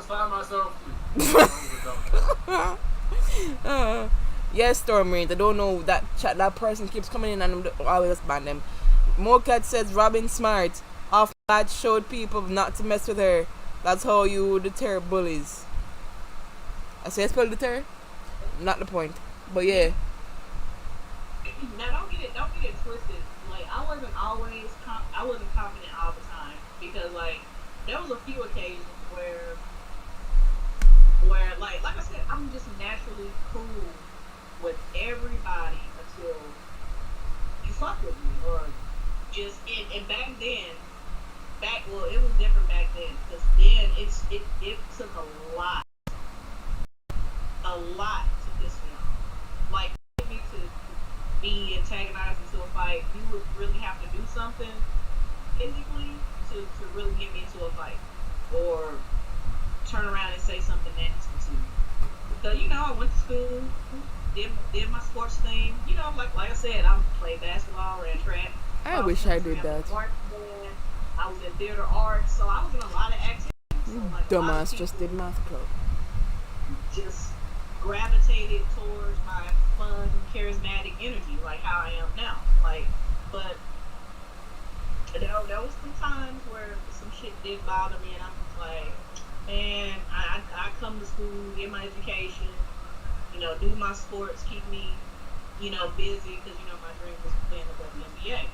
slap myself too. Yes, Storm Rains. I don't know that chat. That person keeps coming in and I always ban them. Mokat says Robin Smart. Off that showed people not to mess with her. That's how you deter bullies. I say spell deter? Not the point. But yeah. Now don't get it twisted. Like I wasn't confident all the time because like there was a few occasions where like I said, I'm just naturally cool with everybody until you fuck with me or just and it was different back then because then it took a lot to piss me off. Like me to be antagonized into a fight, you would really have to do something physically to really get me into a fight or turn around and say something nasty to me. So I went to school, did my sports thing. Like I said, I played basketball, ran track. I wish I did that. I was in theater arts, so I was in a lot of activities. So, like, Dumbass just did math club. Just gravitated towards my fun, charismatic energy, like how I am now. But there was some times where some shit did bother me, and I'm just like, man, I come to school, get my education, do my sports, keep me, busy, because my dream was to play in the WNBA.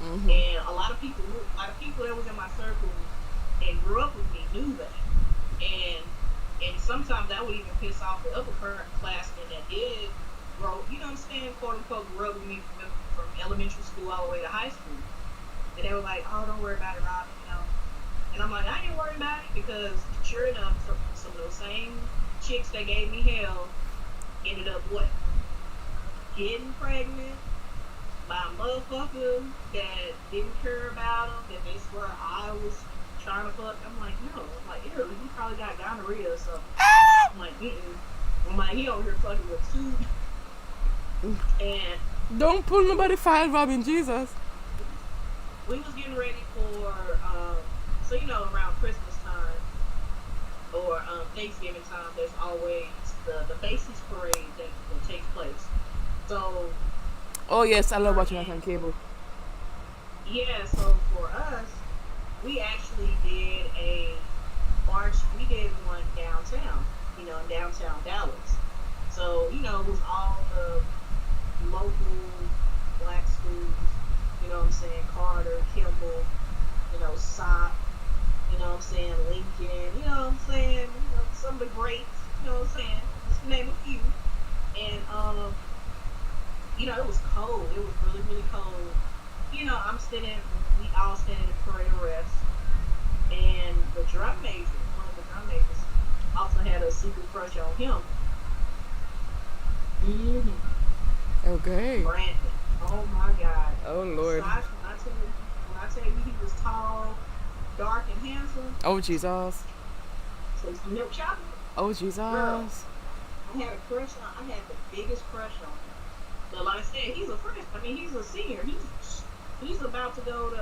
Mm-hmm. And a lot of people that was in my circle and grew up with me knew that. And sometimes that would even piss off the upperclassmen that did grow, quote unquote, grew up with me from elementary school all the way to high school. And they were like, oh, don't worry about it, Robin, And I'm like, I ain't worried about it because sure enough, some of those same chicks that gave me hell ended up what? Getting pregnant by a motherfucker that didn't care about them, that they swear I was trying to fuck. I'm like, no. I'm like, ew, he probably got gonorrhea or something. I'm like, I'm like, he over here fucking with two. And don't pull nobody file, Robin, Jesus. We was getting ready for, so around Christmas time or Thanksgiving time, there's always the Macy's parade that takes place. So. Oh yes, I love watching that on cable. Yeah, so for us, we actually did a march. We did one downtown, in downtown Dallas. So, it was all the local black schools, what I'm saying, Carter, Kimball, SOP, Lincoln, what I'm saying, some of the greats, what I'm saying, just to name a few. And, it was cold. It was really, really cold. We all standing in parade arrest. And the drum major, one of the drum majors, also had a secret crush on him. Mm-hmm. Okay. Brandon. Oh my God. Oh Lord. When I tell you he was tall, dark, and handsome. Oh Jesus. So some milk chocolate. Oh Jesus. Girl, I had the biggest crush on him. But like I said, he's a freshman. I mean, he's a senior. He's about to go to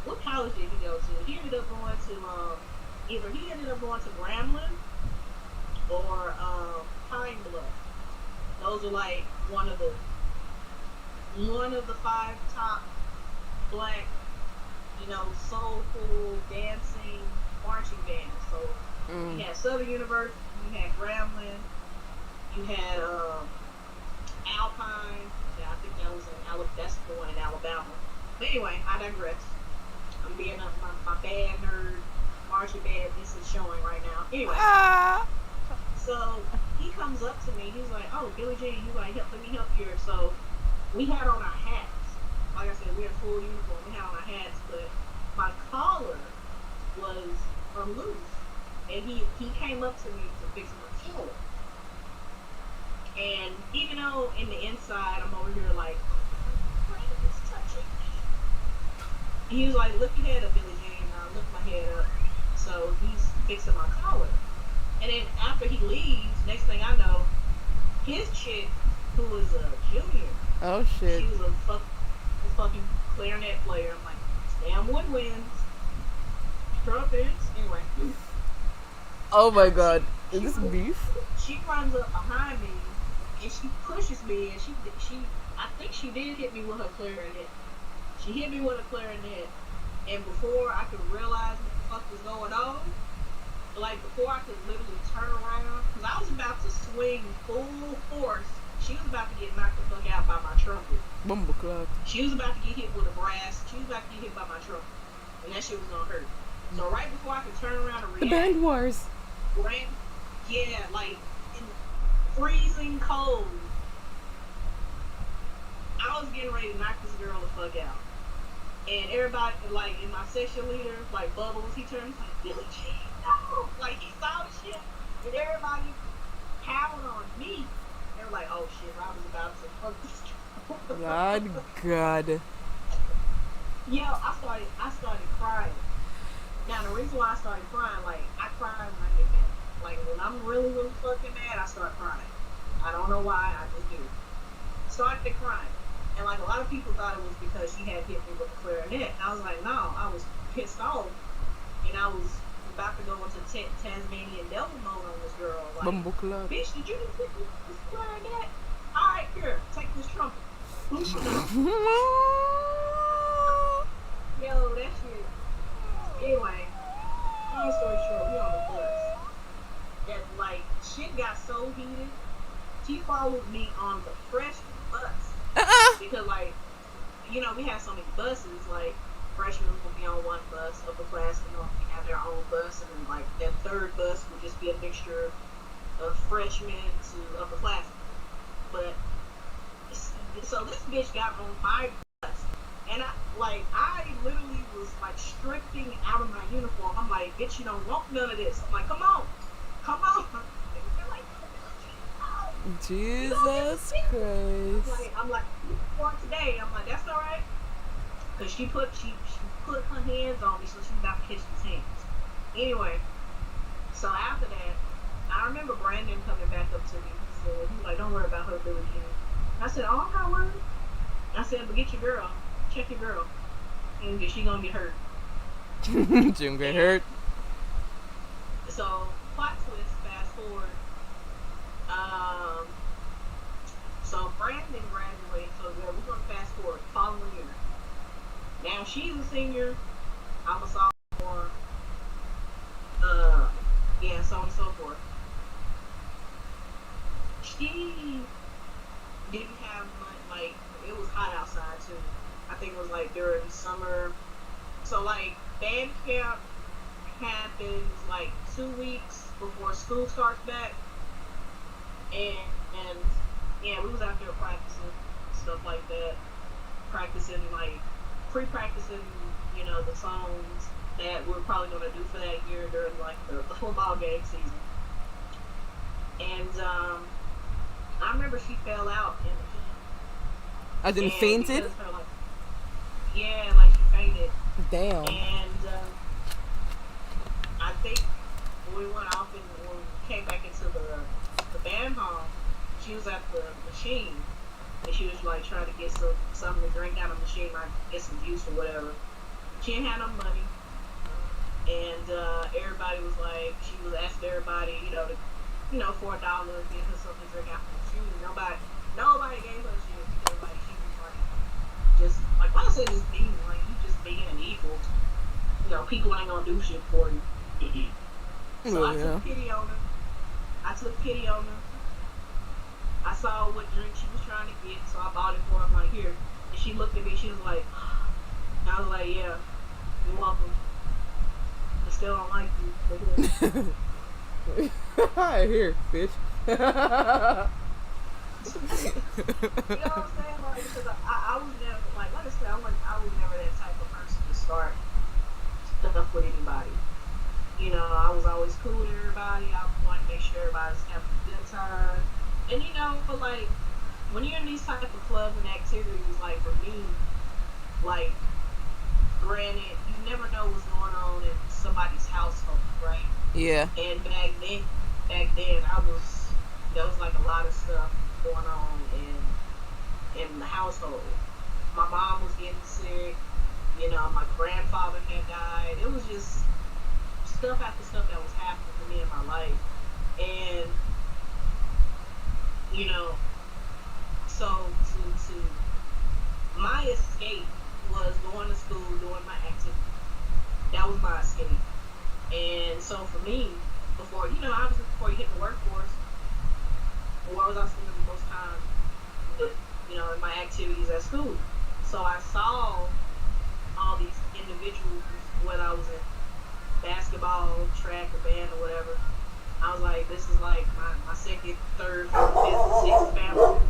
what college did he go to? He ended up going to either he ended up going to Grambling or Pine Bluff. Those are like one of the 5 top black, soulful dancing marching bands. So you had Southern University, you had Grambling, you had Alpine. Yeah, I think that was in Alabama. That's the one in Alabama. But anyway, I digress. I'm being my bad nerd. Marching band. This is showing right now. Anyway, so he comes up to me. He's like, "Oh, Billie Jean." He's like, "Let me help you." So we had on our hats. Like I said, we had full uniform. We had on our hats, but my collar was loose, and he came up to me to fix my collar. And even though in the inside I'm over here like, Brandon is touching me. He was like, "Lift your head up, Billie Jean." And I lift my head up. So he's fixing my collar. And then after he leaves, next thing I know, his chick, who was a junior, Oh shit. she was a fucking clarinet player. I'm like, damn woodwinds, trumpets. Anyway. Oh my god. Is this beef? She runs up behind me and she pushes me, and she I think she did hit me with her clarinet. She hit me with a clarinet, and before I could realize what the fuck was going on, like before I could literally turn around, because I was about to swing full force, she was about to get knocked the fuck out by my trumpet. Bumbleclot. She was about to get hit with a brass. She was about to get hit by my trumpet, and that shit was gonna hurt. So right before I could turn around and The react, band wars. yeah, like in freezing cold, I was getting ready to knock this girl the fuck out. And everybody, like, in my section leader, like, Bubbles, he turns like, "Billie Jean, no!" Like, he saw the shit, and everybody pounded on me. They were like, "Oh shit, I was about to fuck this girl." God. Yo, I started crying. Now, the reason why I started crying, like, I cry when I get mad. Like, when I'm really, really fucking mad, I start crying. I don't know why, I just do. Started crying. And like a lot of people thought it was because she had hit me with a clarinet. And I was like, no, I was pissed off. And I was about to go into Tasmanian devil mode on this girl. Like, Bumbleclot. "Bitch, did you just hit me with this clarinet? Alright, here, take this trumpet." Yo, that shit. Anyway, long story short, we on the bus. And like, shit got so heated. She followed me on the freshman bus. Because, like, you know, we have so many buses, like, freshmen will be on one bus, upperclassmen will have their own bus, and then, like, that third bus would just be a mixture of freshmen to upperclassmen. But, so this bitch got on my bus, and I literally was, like, stripping out of my uniform. I'm like, "Bitch, you don't want none of this." I'm like, come on. Like, Jesus Christ. I'm like, for today. I'm like, that's all right. Cause she put her hands on me, so she's about to catch these hands. Anyway, so after that, I remember Brandon coming back up to me. He was like, "Don't worry about her, Billie Jean." I said, "Oh, I'm not worried." I said, "But get your girl. Check your girl. And she gonna get hurt." She gonna get hurt. So, plot twist, fast forward. So Brandon graduated, so yeah, we're gonna fast forward following year. Now she's a senior, I'm a sophomore, yeah, so on and so forth. She didn't have much, like, it was hot outside too. I think it was like during summer. So like band camp happens like 2 weeks before school starts back. And yeah, we was out there practicing, stuff like that. Practicing, like, pre-practicing, you know, the songs that we're probably going to do for that year during, like, the football game season. And, I remember she fell out in the heat. As in fainted? Her, like, yeah, like she fainted. Damn. And, I think when we went off and when we came back into the band hall, she was at the machine, and she was like trying to get something to drink out of the machine, like get some juice or whatever. She didn't have no money, and everybody was like, she was asking everybody, for $1 to get her something to drink out of the machine. Nobody gave her shit because like she was like, just like I said, just being like you just being an equal. People ain't gonna do shit for you. So Oh I yeah. took pity on her. I took pity on her. I saw what drink she was trying to get, so I bought it for her. I'm like, here. And she looked at me. She was like, and I was like, yeah, you're welcome. I still don't like you, but Here, bitch. you know what I'm saying? Like, because I was never like I said, I was never that type of person to start stuff with anybody. You know, I was always cool with everybody. I wanted to make sure everybody's having a good time. And you know, like when you're in these type of clubs and activities, like for me, like granted, you never know what's going on in somebody's household, right? Yeah. And back then, there was like a lot of stuff going on in the household. My mom was getting sick. You know, my grandfather had died. It was just stuff after stuff that was happening to me in my life, and you know, so to my escape was going to school, doing my activity. That was my escape. And so for me, before you know, obviously before you hit the workforce, where was I spending the most time with, you know, in my activities at school? So I saw all these individuals, whether I was in basketball, track, or band, or whatever. I was like, this is like my second, third, fourth, fifth, sixth family.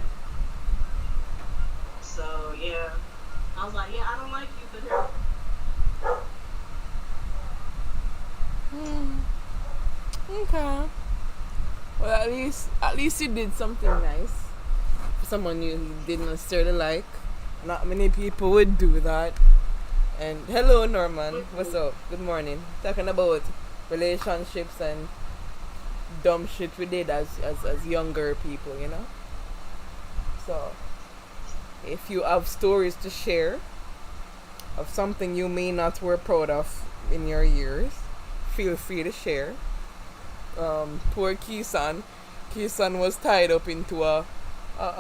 So yeah, I was like, yeah, I don't like you, but here. Hmm. Okay. Well, at least you did something nice for someone you didn't necessarily like. Not many people would do that. And hello, Norman. What's up? Good morning. Talking about relationships and dumb shit we did as younger people, you know. So if you have stories to share of something you may not were proud of in your years, feel free to share. Poor Kisan. Kisan was tied up into a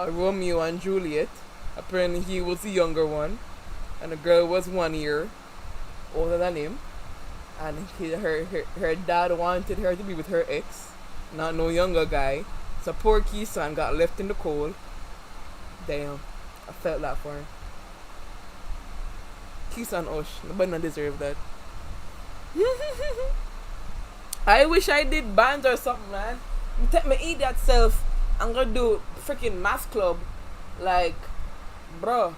Romeo and Juliet. Apparently he was the younger one, and the girl was 1 year older than him. And her dad wanted her to be with her ex, not no younger guy. So poor Kisan got left in the cold. Damn, I felt that for him. Kisan Osh, nobody not deserve that. I wish I did bands or something, man. Take me idiot self. I'm gonna do freaking math club. Like, bro,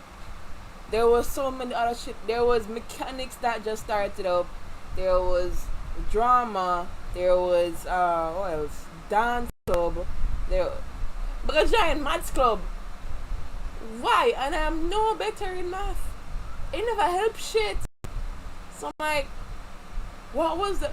there was so many other shit. There was mechanics that just started up. There was drama. There was what else? Dance club. There, but a giant maths club. Why? And I'm no better in math. It never helped shit. So I'm like, what was the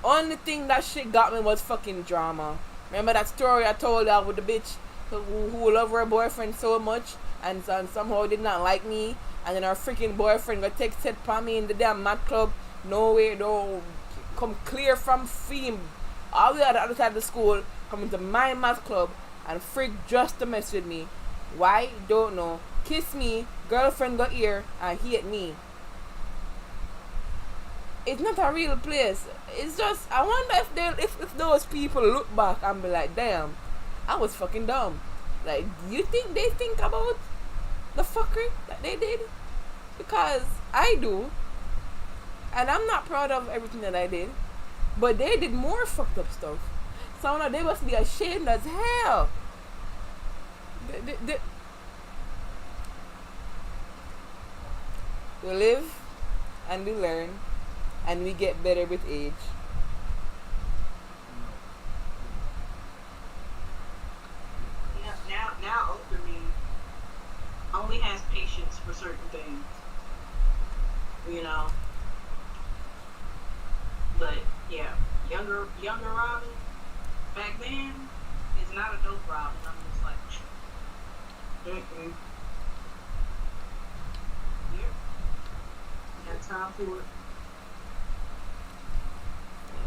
only thing that shit got me was fucking drama. Remember that story I told y'all with the bitch who loved her boyfriend so much and somehow did not like me, and then her freaking boyfriend got texted for me in the damn mad club. No way, no, come clear from fame. All the other side of the school, coming to my math club and freak just to mess with me. Why? Don't know. Kiss me, girlfriend got here and hate me. It's not a real place. It's just I wonder if those people look back and be like, damn, I was fucking dumb. Like, you think they think about the fuckery that they did? Because I do, and I'm not proud of everything that I did. But they did more fucked up stuff. So now they must be ashamed as hell. They, we live and we learn and we get better with age. Yeah, now older me only has patience for certain things, you know. But yeah, younger Robin back then is not a dope Robin. I'm just like, mm-mm. Yep, got time for it.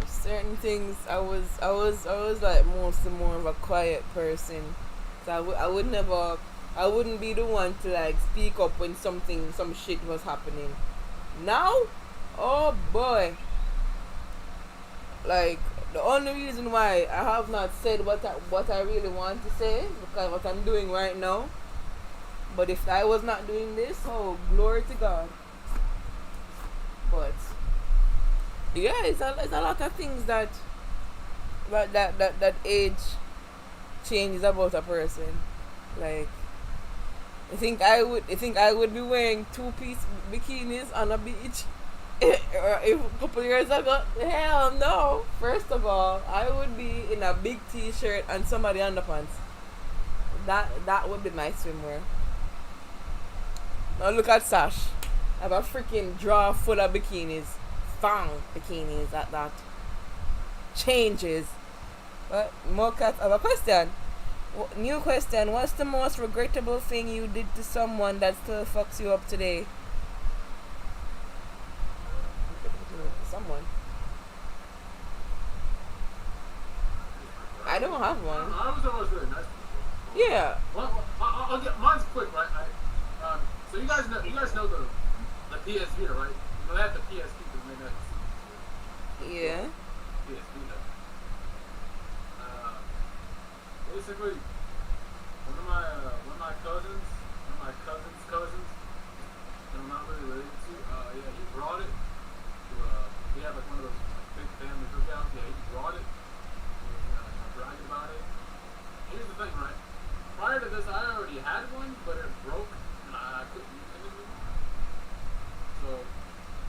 Certain things I was like mostly more of a quiet person. So I wouldn't be the one to like speak up when some shit was happening. Now, oh boy, Like the only reason why I have not said what I really want to say because what I'm doing right now. But if I was not doing this, oh glory to God. But yeah, it's a lot of things that age changes about a person. Like I think I would be wearing two-piece bikinis on a beach if a couple years ago. Hell no. First of all, I would be in a big t-shirt and somebody underpants. That would be my swimwear. Now look at Sash. I have a freaking drawer full of bikinis. Found bikinis at that. Changes. But more cats. I have a question. New question. What's the most regrettable thing you did to someone that still fucks you up today? Someone. I don't have one. I was always really nice to people. Yeah. Well, I'll get mine's quick, right? So you guys know the PS Vita, right? You know, they have the PSP because they have Yeah. PS Vita. Basically, one of my cousins, that I'm not really related to, yeah, he brought it to, we have like one of those big family cookouts. Yeah, he brought it. He was, bragging about it. Here's the thing, right? Prior to this, I already had one, but it broke, and I couldn't use it anymore. So,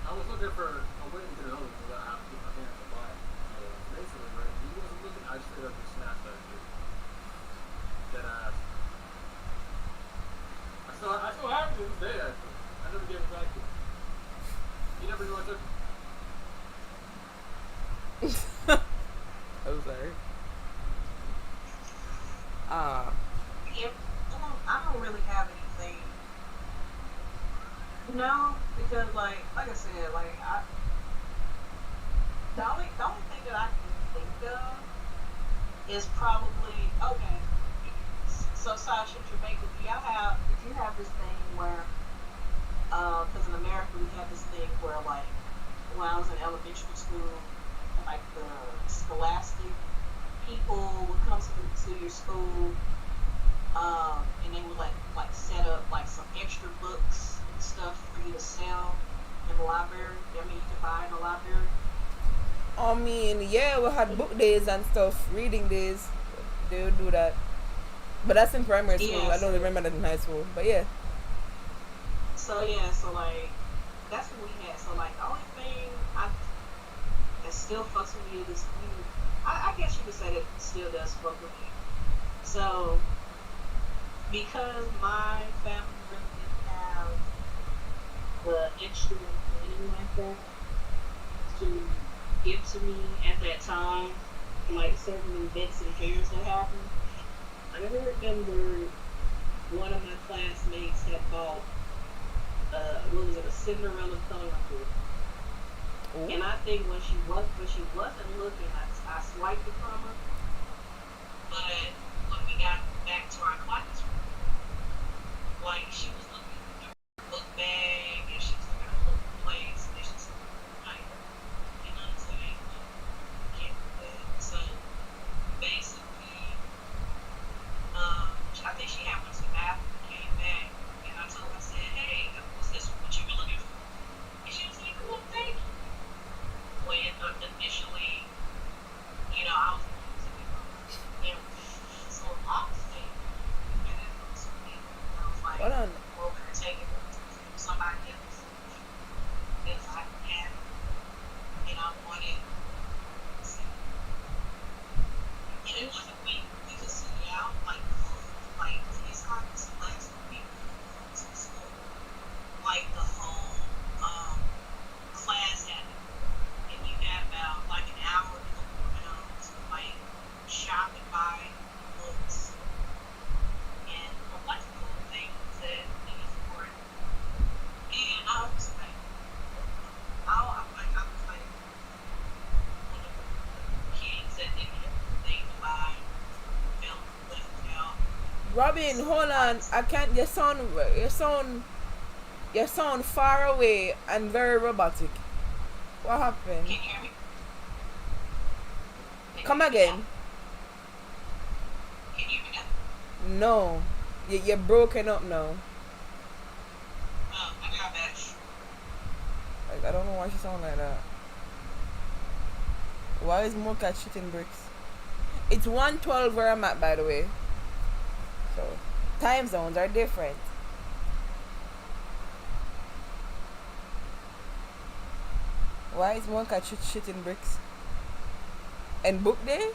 I was looking for a way to get another one without having to get my hands to buy it. So, basically, right, he wasn't looking, I just straight up just smashed that shit. Dead ass. I still have it to this day, actually. I never gave it back to him. He never knew I took it. I'm sorry. Yeah, I don't really have anything. No, because like I said, the only thing that I can think of is probably okay. So Sasha, Jamaica, did you have this thing where, because in America we have this thing where like when I was in elementary school, like the scholastic people would come to your school, and they would like set up like some extra books and stuff for you to sell in the library. I mean, you could buy in the library. I mean, yeah, we had book days and stuff, reading days. They would do that. But that's in primary school. Yeah, I don't remember that in high school. But yeah. So like that's what we had. So like the only thing that still fucks with me is I guess you could say that still does fuck with me. So because my family really didn't have the extra money like that to give to me at that time, like certain events and fairs that happened. I remember one of my classmates had bought what was it, a Cinderella coloring book. Ooh. And I think when she wasn't looking, I swiped it from her. But when we got back to our classroom, like she was looking through her book bag and she was looking all over the place and she was like, you know what I'm saying? Can't do that. So basically, I think she had went to the bathroom and came back and I told her, I said, hey, was this what you were looking for? And she was like, well, thank you. When initially, I was looking so obviously, and then it was me. I was like, Hold on. well, we're gonna take it from somebody else. And I had it, and I wanted to see. And it wasn't we could see out like these times last week to school. Like the whole class had it. And you had about like an hour to go around to like shop and buy books and electrical things that needed for it. And I was like, I was like one of the kids that didn't have anything to buy, felt left out. Robin, hold on. I can't. You sound far away and very robotic. What happened? Can you hear me? Come again. Can you hear me now? No. You're broken up now. I got that. Like, I don't know why she sound like that. Why is Mocha shooting bricks? It's 1:12 where I'm at, by the way. So, time zones are different. Why is Mocha shooting bricks? And book day?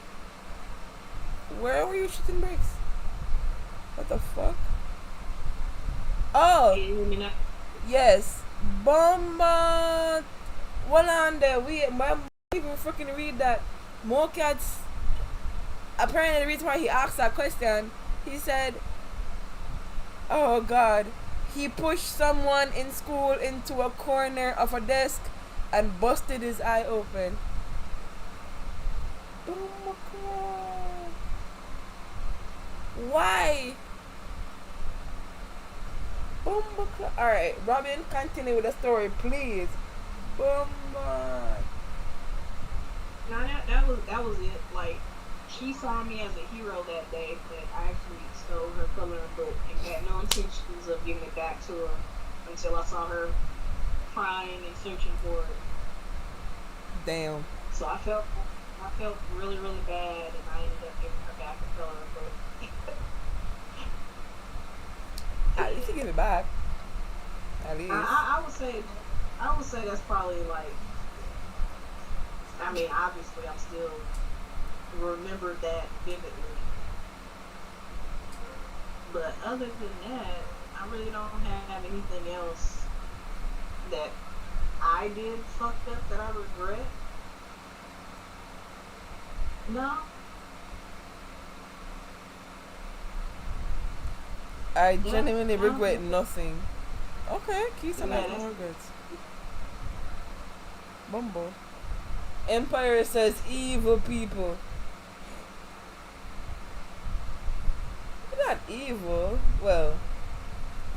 Where were you shooting bricks? What the fuck? Oh, Can you hear me now? yes. Bomba. Hold on there. We even freaking read that. Mocats. Apparently, the reason why he asked that question, he said, "Oh God, he pushed someone in school into a corner of a desk and busted his eye open." Why? Alright, Robin, continue with the story, please. Bomba. No, that was it. Like, she saw me as a hero that day, that I actually stole her coloring book and had no intentions of giving it back to her until I saw her crying and searching for it. Damn. So I felt really, really bad, and I ended up giving her back the coloring book. At least you give it back. At least. I would say that's probably like. I mean, obviously, I'm still remember that vividly. But other than that, I really don't have anything else that I did fucked up that I regret. No. I genuinely regret nothing. Okay, Keith and I Yeah, no that's- regrets. Bumbo. Empire says evil people. They're not evil. Well,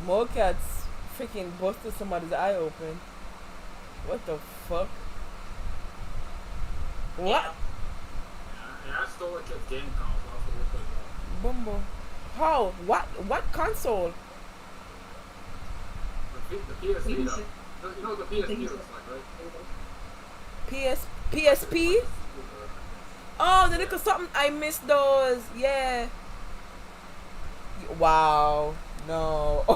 Mocats freaking busted somebody's eye open. What the fuck? What? Yeah, I stole a kid's game console off the rip of Bumbo. How? What console? the PSP. You though. said- You know what the PSP looks like, right? PSP? Oh, the little something. I missed those. Yeah. Wow. No. Yeah,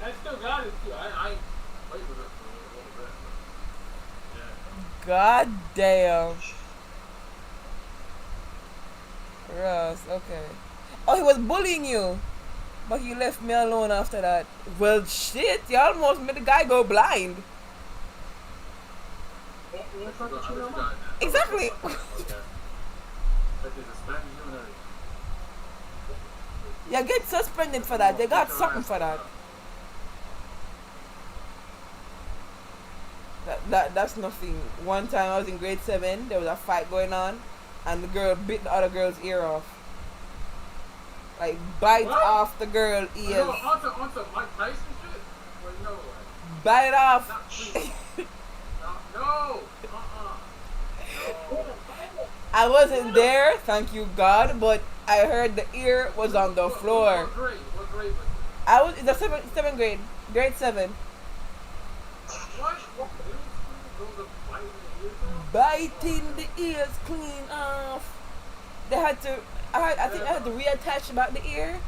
I still got it too. I played with it for a little bit. But yeah. God damn. Ross, okay. Oh, he was bullying you. But you left me alone after that. Well, shit. You almost made the guy go blind. Yeah, fuck I what you let know you about. got it now. Exactly. Okay. Like they suspended you and everything. You get suspended for that. They got something for that. That's nothing. One time I was in grade 7, there was a fight going on, and the girl bit the other girl's ear off. Like, bite What? off the girl ears. No, on some Mike Tyson shit? Well, you know, like, Bite it off. not please. No. No. I wasn't there, thank you God, but I heard the ear was on the floor. What grade? What grade was it? I was in the seventh grade, grade 7. What? Those are Biting biting the ears off? the ears clean off. They had to. I think I had to reattach back the ear,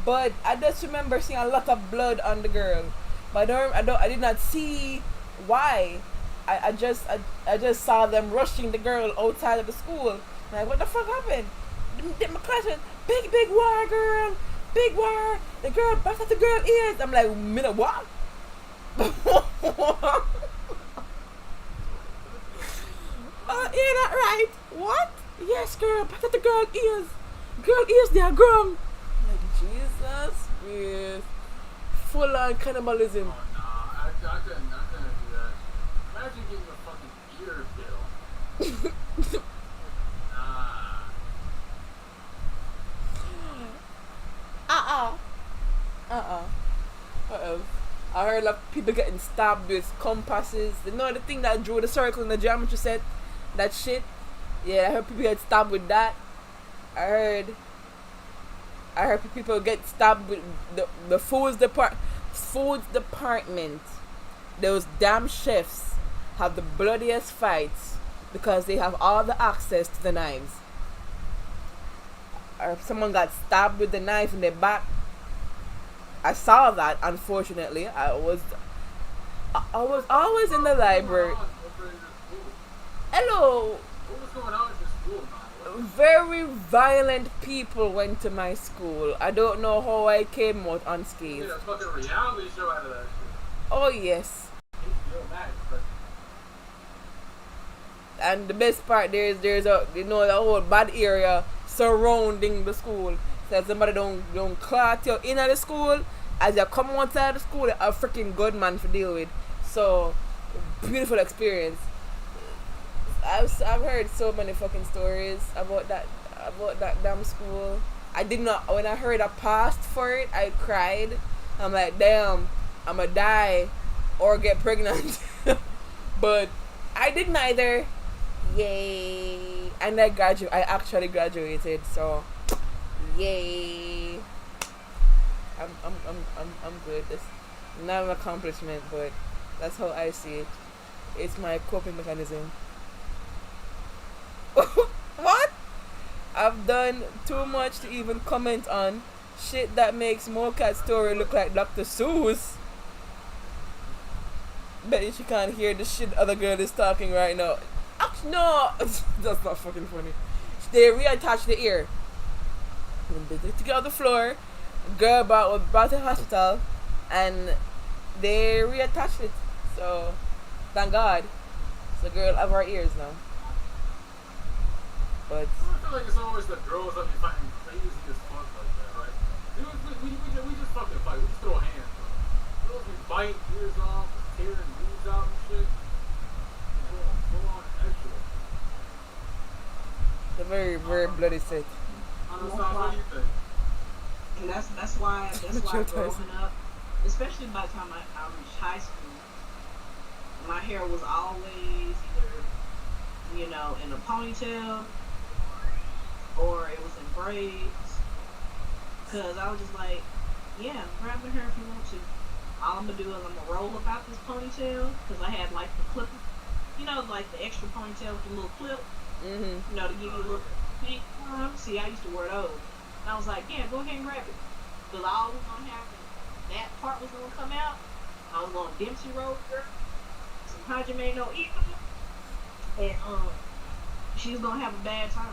but I just remember seeing a lot of blood on the girl. But I did not see why. I just saw them rushing the girl outside of the school. Like, what the fuck happened? My class went, big war, girl, big war. The girl busted the girl ears. I'm like, minute what? You're not right. What? Yes, girl, busted the girl ears. Girl ears, they are grown. Like, Jesus, with full on cannibalism. Oh, no. I couldn't do that. Imagine getting a fucking ear bill. Nah. What else? I heard of people getting stabbed with compasses. You know the thing that drew the circle in the geometry set? That shit? Yeah, I heard people get stabbed with that. I heard people get stabbed with the foods department. Those damn chefs have the bloodiest fights because they have all the access to the knives. Or someone got stabbed with the knife in their back. I saw that. Unfortunately, I was always in the library. Hello. What was going on at your school, man? Very violent people went to my school. I don't know how I came out You unscathed. made a fucking reality show out of that shit. Oh yes. HBO Max, but And the best part there's a the whole bad area surrounding the school. So if somebody don't clot you in at the school, as you come outside the school, a freaking good man to deal with. So beautiful experience. I've heard so many fucking stories about that damn school. I did not when I heard I passed for it, I cried. I'm like, damn, I'ma die or get pregnant. But I did neither. Yay! And I actually graduated. So, yay! I'm good. It's not an accomplishment, but that's how I see it. It's my coping mechanism. What? I've done too much to even comment on shit that makes Mocat's story look like Dr. Seuss. Bet you she can't hear the shit other girl is talking right now. Actually, no, that's not fucking funny. They reattach the ear. And they took it out the floor. Girl brought to the hospital, and they reattached it. So, thank God. So, girl have her ears now. But I feel like it's always the girls that be fighting crazy as fuck like that, right? We just fucking fight. We just throw hands, bro. Girls be biting ears off, tearing boobs out and shit. Go on extra. it's a very, very bloody set. I don't know, what do you think? And that's why growing up, especially by the time I reached high school, my hair was always either, in a ponytail or it was in braids. Cause I was just like, yeah, grab my hair if you want to. All I'm gonna do is I'm gonna roll up out this ponytail, cause I had like the clip, like the extra ponytail with the little clip, to give you a little pink arm. See, I used to wear those. And I was like, yeah, go ahead and grab it. Cause all was gonna happen, that part was gonna come out. I was gonna Dempsey roll her, some Hajime no Ippo, and she was gonna have a bad time.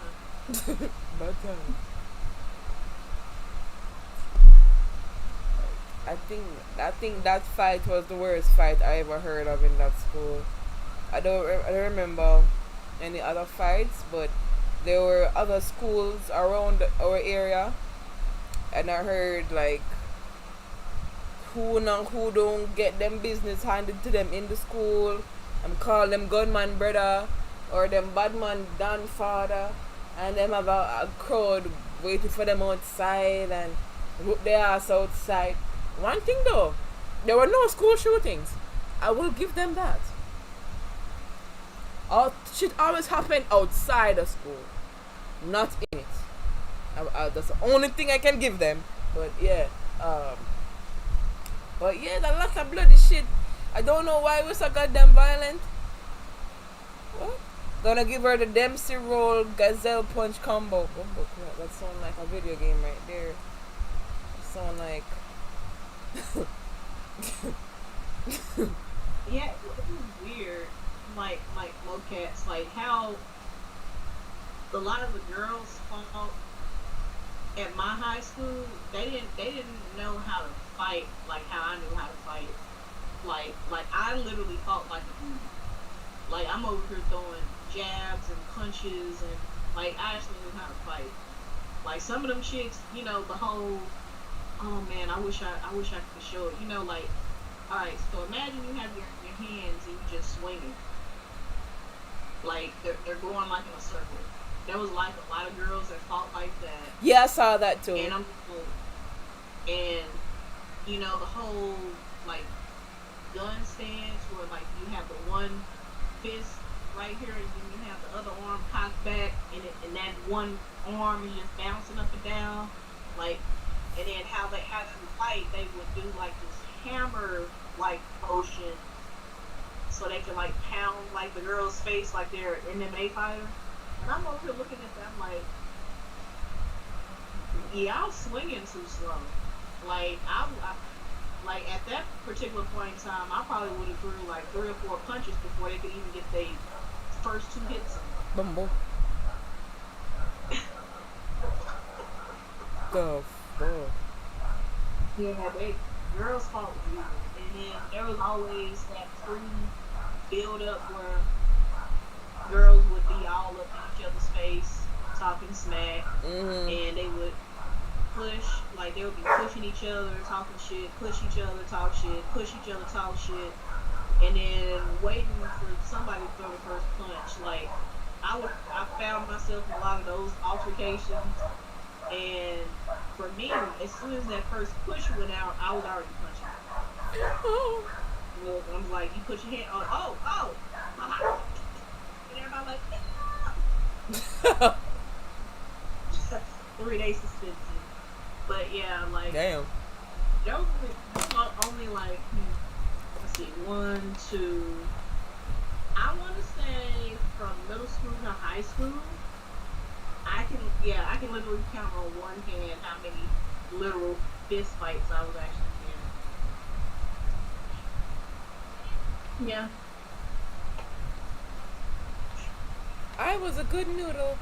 Bad time. I think that fight was the worst fight I ever heard of in that school. I don't remember any other fights, but there were other schools around our area, and I heard like who don't get them business handed to them in the school and call them gunman brother or them badman dan father, and them have a crowd waiting for them outside and whoop their ass outside. One thing though, there were no school shootings. I will give them that. All shit always happened outside of school, not in it. That's the only thing I can give them. But yeah, that lot of bloody shit. I don't know why it was so goddamn violent. What? Gonna give her the Dempsey roll gazelle punch combo. Bumbo crap. That sound like a video game right there. That sound like. Yeah, it was weird. Like Mocats, like how a lot of the girls at my high school, they didn't know how to fight like how I knew how to fight. Like I literally fought like a dude. Like I'm over here throwing jabs and punches and like I actually knew how to fight. Like some of them chicks, the whole, oh man, I wish I could show it. Like, all right, so imagine you have your hands and you just swinging. Like they're going like in a circle. There was like a lot of girls that fought like that. Yeah, I saw that too. And the whole like stance where like you have the one fist right here and then you have the other arm cocked back and that one arm is just bouncing up and down. Like and then how they fight, they would do like this hammer like motion so they can like pound like the girl's face like they're an MMA fighter. And I'm over here looking at them like, y'all swinging too slow. Like like at that particular point in time, I probably would have threw like 3 or 4 punches before they could even get their first 2 hits in. Bumbo. The fuck. Yeah, they girls fought you, and then there was always that free build up where girls would be all up in each other's face, talking smack, and they would push, like they would be pushing each other, talking shit, push each other, talk shit, push each other, talk shit, and then waiting for somebody to throw the first punch. Like I found myself in a lot of those altercations, and for me, as soon as that first push went out, I was already punching. Well, I was like, you put your hand on, and everybody like, 3-day suspension. But yeah, like, damn. there was only like, let's see, 1, 2, I want to say from middle school to high school, I can literally count on one hand how many literal fist fights I was actually in. Yeah. I was a good noodle.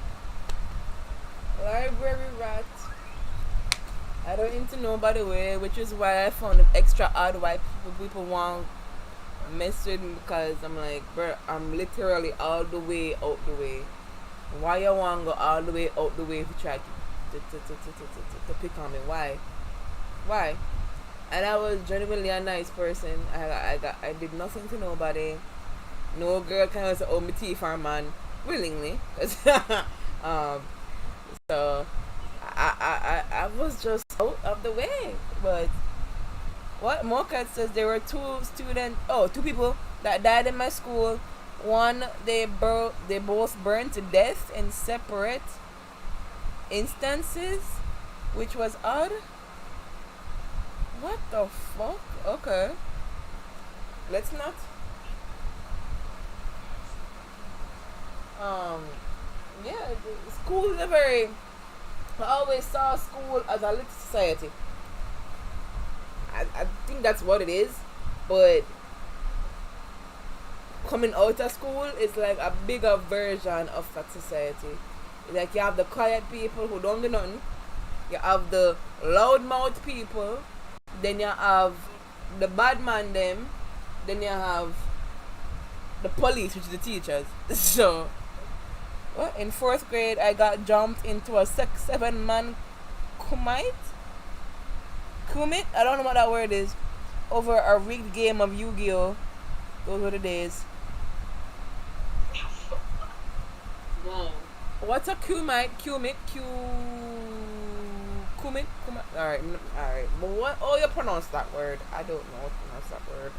Library rat. I don't need to know by the way, which is why I found it extra odd why people want mess with me because I'm like, bro, I'm literally all the way out the way. Why you want to go all the way out the way to try to pick on me? Why? And I was genuinely a nice person. I did nothing to nobody. No girl can say, oh, me teeth are man willingly. So I was just out of the way. But what Mokat says, there were 2 people that died in my school. One, they both burned to death in separate instances, which was odd. What the fuck? Okay. Let's not. Yeah, school is a very. I always saw school as a little society. I think that's what it is, but coming out of school is like a bigger version of that society. Like you have the quiet people who don't do nothing. You have the loudmouth people. Then you have the bad man them. Then you have the police, which is the teachers. So, what? In 4th grade, I got jumped into a 6-7-man kumite. I don't know what that word is. Over a rigged game of Yu-Gi-Oh. Those were the days. Whoa. What's a kumite? Alright. But what? Oh, you pronounce that word. I don't know how to pronounce that word.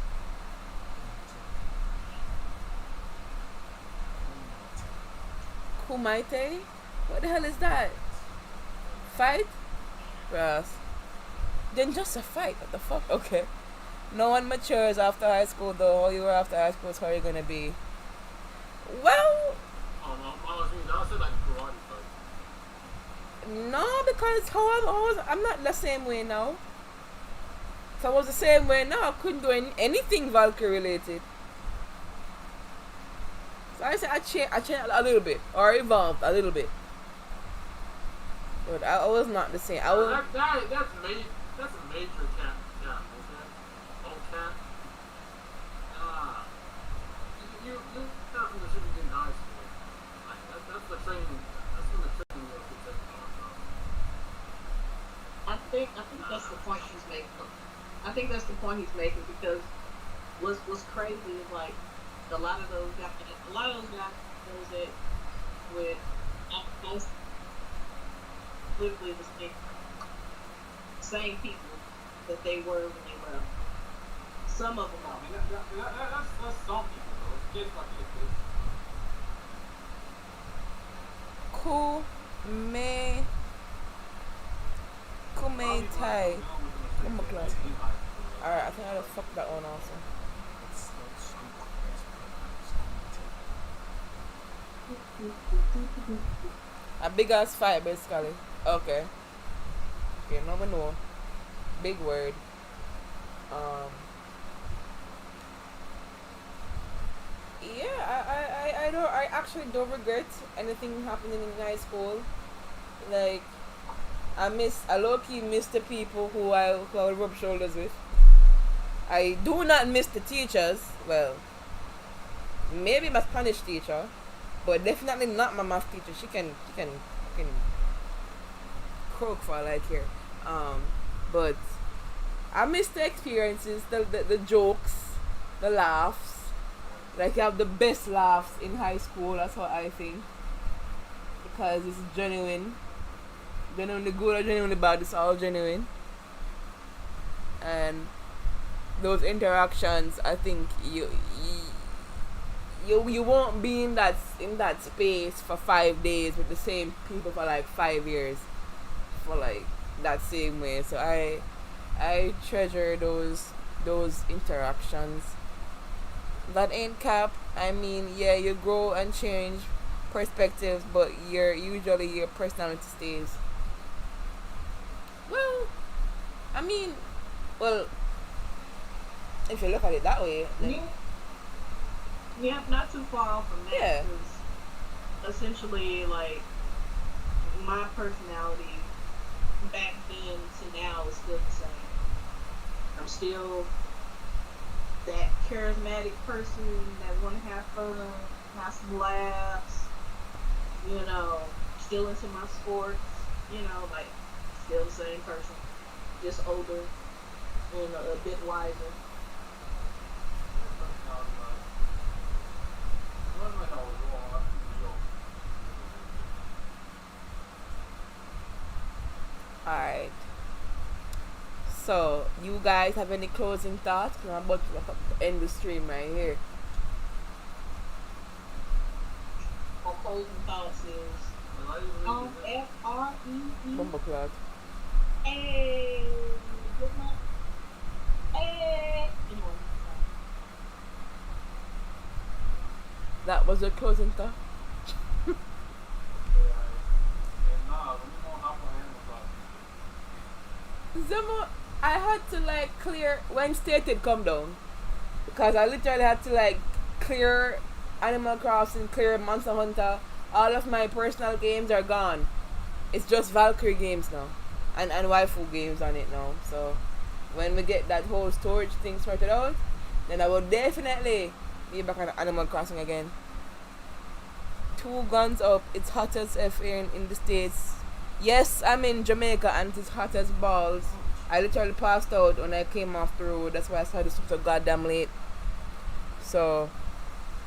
Kumite? What the hell is that? Fight? Yes. Then just a fight. What the fuck? Okay. No one matures after high school though. All you were after high school is how you're gonna be. Well, like karate fight. no, because I'm not the same way now. If I was the same way now, I couldn't do anything Valkyrie related. So I said I changed a little bit, or evolved a little bit. But I was not the same. I was. That's a major cat. Yeah, okay. Oh, cat. You got from the shit you did in high school. Like, that's the training. That's when the training was taken on. I think that's the point he's making. I think that's the point he's making because what's crazy is like a lot of those guys that with almost literally the same people that they were when they left. Some of them I are. mean, that's some people though. It's kids like kids. Kume Kume Tai. Number class. Alright, I think I just fucked that one also. A big ass fight basically. Okay. Okay, now we know. Big word. Um yeah, I actually don't regret anything happening in high school. Like I low key miss the people who I would rub shoulders with. I do not miss the teachers. Well, maybe my Spanish teacher, but definitely not my math teacher. She can croak for all I care. But I miss the experiences, the jokes, the laughs. Like you have the best laughs in high school. That's what I think because it's genuine, genuinely good or genuinely bad. It's all genuine, and those interactions. I think you won't be in that space for 5 days with the same people for like 5 years for like that same way. So I treasure those interactions. That ain't cap. I mean, yeah, you grow and change perspectives, but your personality stays. Well, I mean, well, if you look at it that way, then Yeah, yeah, not too far off from that. yeah. Because essentially, like my personality back then to now is still the same. I'm still that charismatic person that want to have fun, have some laughs. You know, still into my sports. You know, like still the same person, just older and a bit wiser. Alright. So, you guys have any closing thoughts? 'Cause I'm about to end the stream right here. My closing thoughts is FREE. Bumbleclot. Hey, good night. Hey. Anyway, That was your closing thought? Zemo, I had to like clear when stated come down because I literally had to like clear Animal Crossing, clear Monster Hunter. All of my personal games are gone. It's just Valkyrie games now, and waifu games on it now. So when we get that whole storage thing sorted out, then I will definitely be back on Animal Crossing again. Two guns up. It's hot as F here in the States. Yes, I'm in Jamaica and it's hot as balls. I literally passed out when I came off the road. That's why I started so goddamn late. So,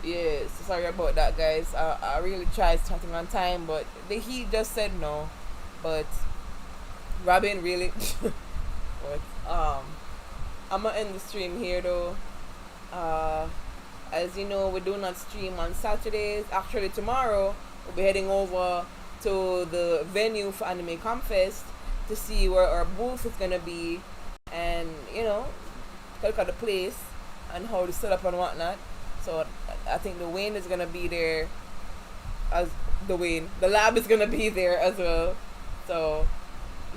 yeah, so sorry about that, guys. I really tried starting on time, but the heat just said no. But, Robin, really? But, I'm gonna end the stream here though. As you know, we do not stream on Saturdays. Actually, tomorrow we'll be heading over to the venue for Anime Comfest to see where our booth is gonna be, and look at the place and how to set up and whatnot. So I think the Wayne is gonna be there as the Wayne. The lab is gonna be there as well. So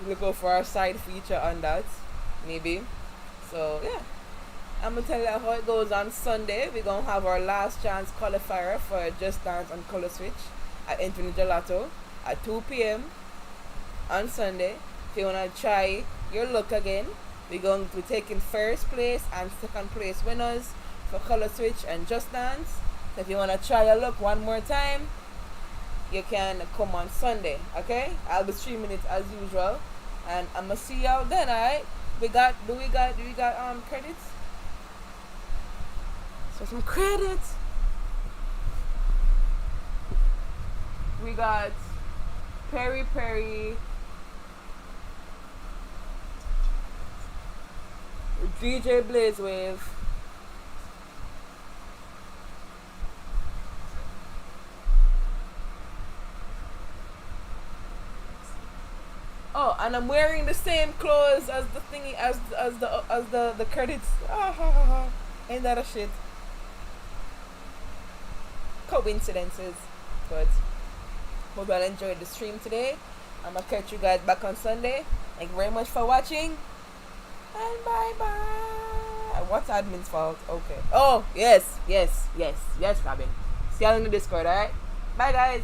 look out for our side feature on that, maybe. So yeah. I'm gonna tell you how it goes on Sunday. We're gonna have our last chance qualifier for Just Dance and Color Switch at Infinite Gelato at 2 p.m. on Sunday. If you wanna try your luck again, we're going to be taking first place and second place winners for Color Switch and Just Dance. So if you wanna try your luck one more time, you can come on Sunday. Okay? I'll be streaming it as usual, and I'm gonna see y'all then. Alright? Do we got credits? So some credits. We got Perry Perry, DJ Blazewave, Oh, and I'm wearing the same clothes as the thingy as the credits. Ah, ha, ha, ha. Ain't that a shit? Coincidences, but hope you all enjoyed the stream today. I'm gonna catch you guys back on Sunday. Thank you very much for watching, and bye bye. What's admin's fault? Okay. Oh yes, Robin. See you all in the Discord. All right. Bye guys.